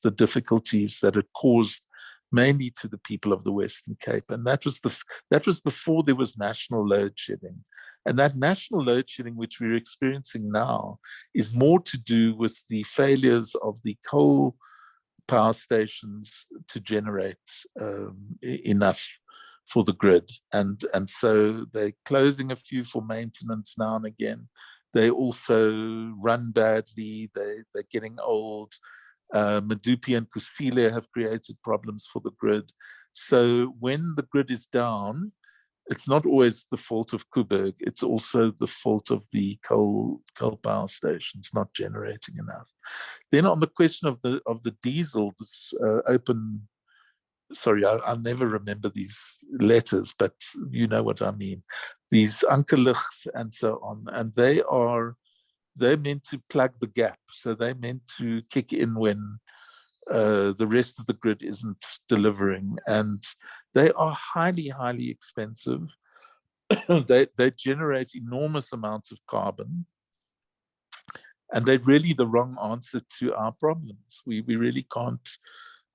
the difficulties that it caused mainly to the people of the Western Cape. And that was before there was national load shedding. And that national load shedding, which we're experiencing now, is more to do with the failures of the coal power stations to generate enough for the grid. And so they're closing a few for maintenance now and again. They also run badly. They're getting old. Medupi and Kusile have created problems for the grid. So when the grid is down, it's not always the fault of Koeberg. It's also the fault of the coal power stations not generating enough. Then on the question of the diesel, this open, sorry, I'll never remember these letters, but you know what I mean. These Ankerlichts and so on, and they're meant to plug the gap. So they're meant to kick in when the rest of the grid isn't delivering. And they are highly, highly expensive. They generate enormous amounts of carbon. And they're really the wrong answer to our problems. We really can't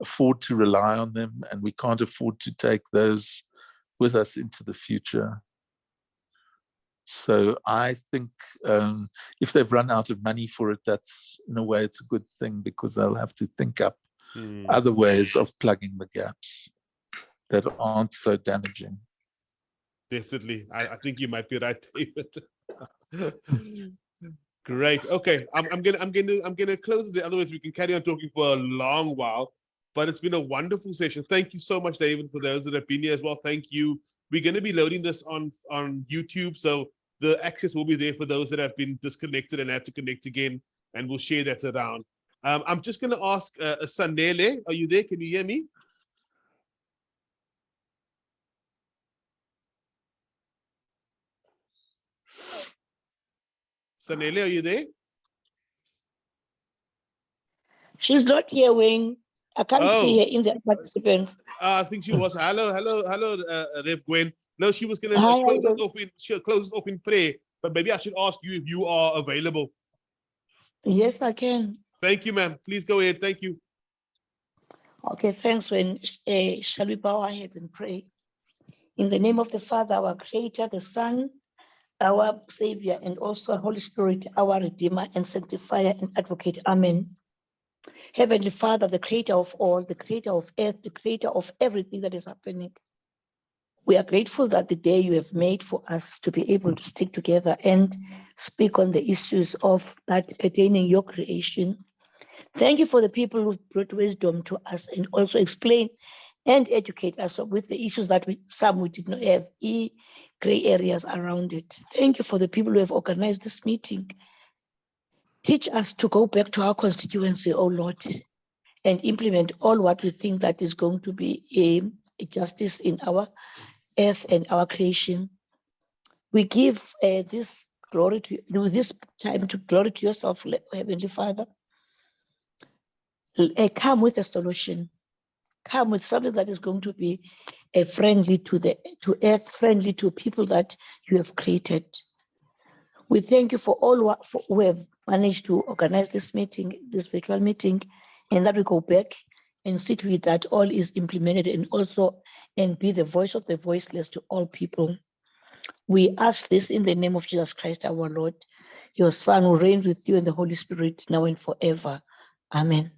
afford to rely on them, and we can't afford to take those with us into the future. So I think if they've run out of money for it, that's, in a way, it's a good thing, because they'll have to think up other ways of plugging the gaps that aren't so damaging. Definitely. I think you might be right, David. Great. Okay. I'm gonna close it. Otherwise, we can carry on talking for a long while. But it's been a wonderful session. Thank you so much, David, for those that have been here as well. Thank you. We're going to be loading this on YouTube, so the access will be there for those that have been disconnected and have to connect again, and we'll share that around. I'm just going to ask Sanele, are you there? Can you hear me? Sanele, are you there? She's not here, Wayne. I can't see her in the participants. I think she was. Hello, Rev Gwen. No, she was going to Hi, close us off in prayer, but maybe I should ask you if you are available. Yes, I can. Thank you, ma'am. Please go ahead. Thank you. Okay, thanks, Wayne. Shall we bow our heads and pray? In the name of the Father, our Creator, the Son, our Savior, and also Holy Spirit, our Redeemer and Sanctifier and Advocate. Amen. Heavenly Father, the creator of all, the creator of earth, the creator of everything that is happening. We are grateful that the day you have made for us to be able to stick together and speak on the issues of that pertaining your creation. Thank you for the people who brought wisdom to us and also explain and educate us with the issues that some we did not have, gray areas around it. Thank you for the people who have organized this meeting. Teach us to go back to our constituency, oh Lord, and implement all what we think that is going to be a justice in our earth and our creation. We give this glory to this time to glory to yourself, Heavenly Father. Come with a solution. Come with something that is going to be friendly to earth, friendly to people that you have created. We thank you for all who have managed to organize this meeting, this virtual meeting, and that we go back and see to it that all is implemented and be the voice of the voiceless to all people. We ask this in the name of Jesus Christ, our Lord, your Son, who reigns with you in the Holy Spirit, now and forever. Amen.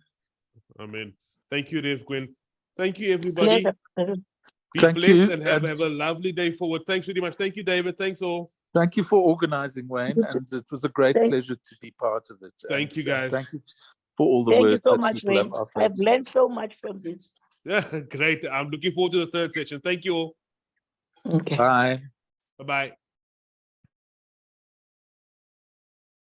Amen. Thank you, Rev Gwen. Thank you, everybody. Pleasure. Be Thank blessed you, and have a lovely day forward. Thanks very much. Thank you, David. Thanks all. Thank you for organizing, Wayne, and it was a great pleasure to be part of it. Thank you, guys. Thank you for all the Thank you words so that much, people Wayne. have offered. I've learned so much from this. Yeah, great. I'm looking forward to the third session. Thank you all. Okay. Bye. Bye-bye.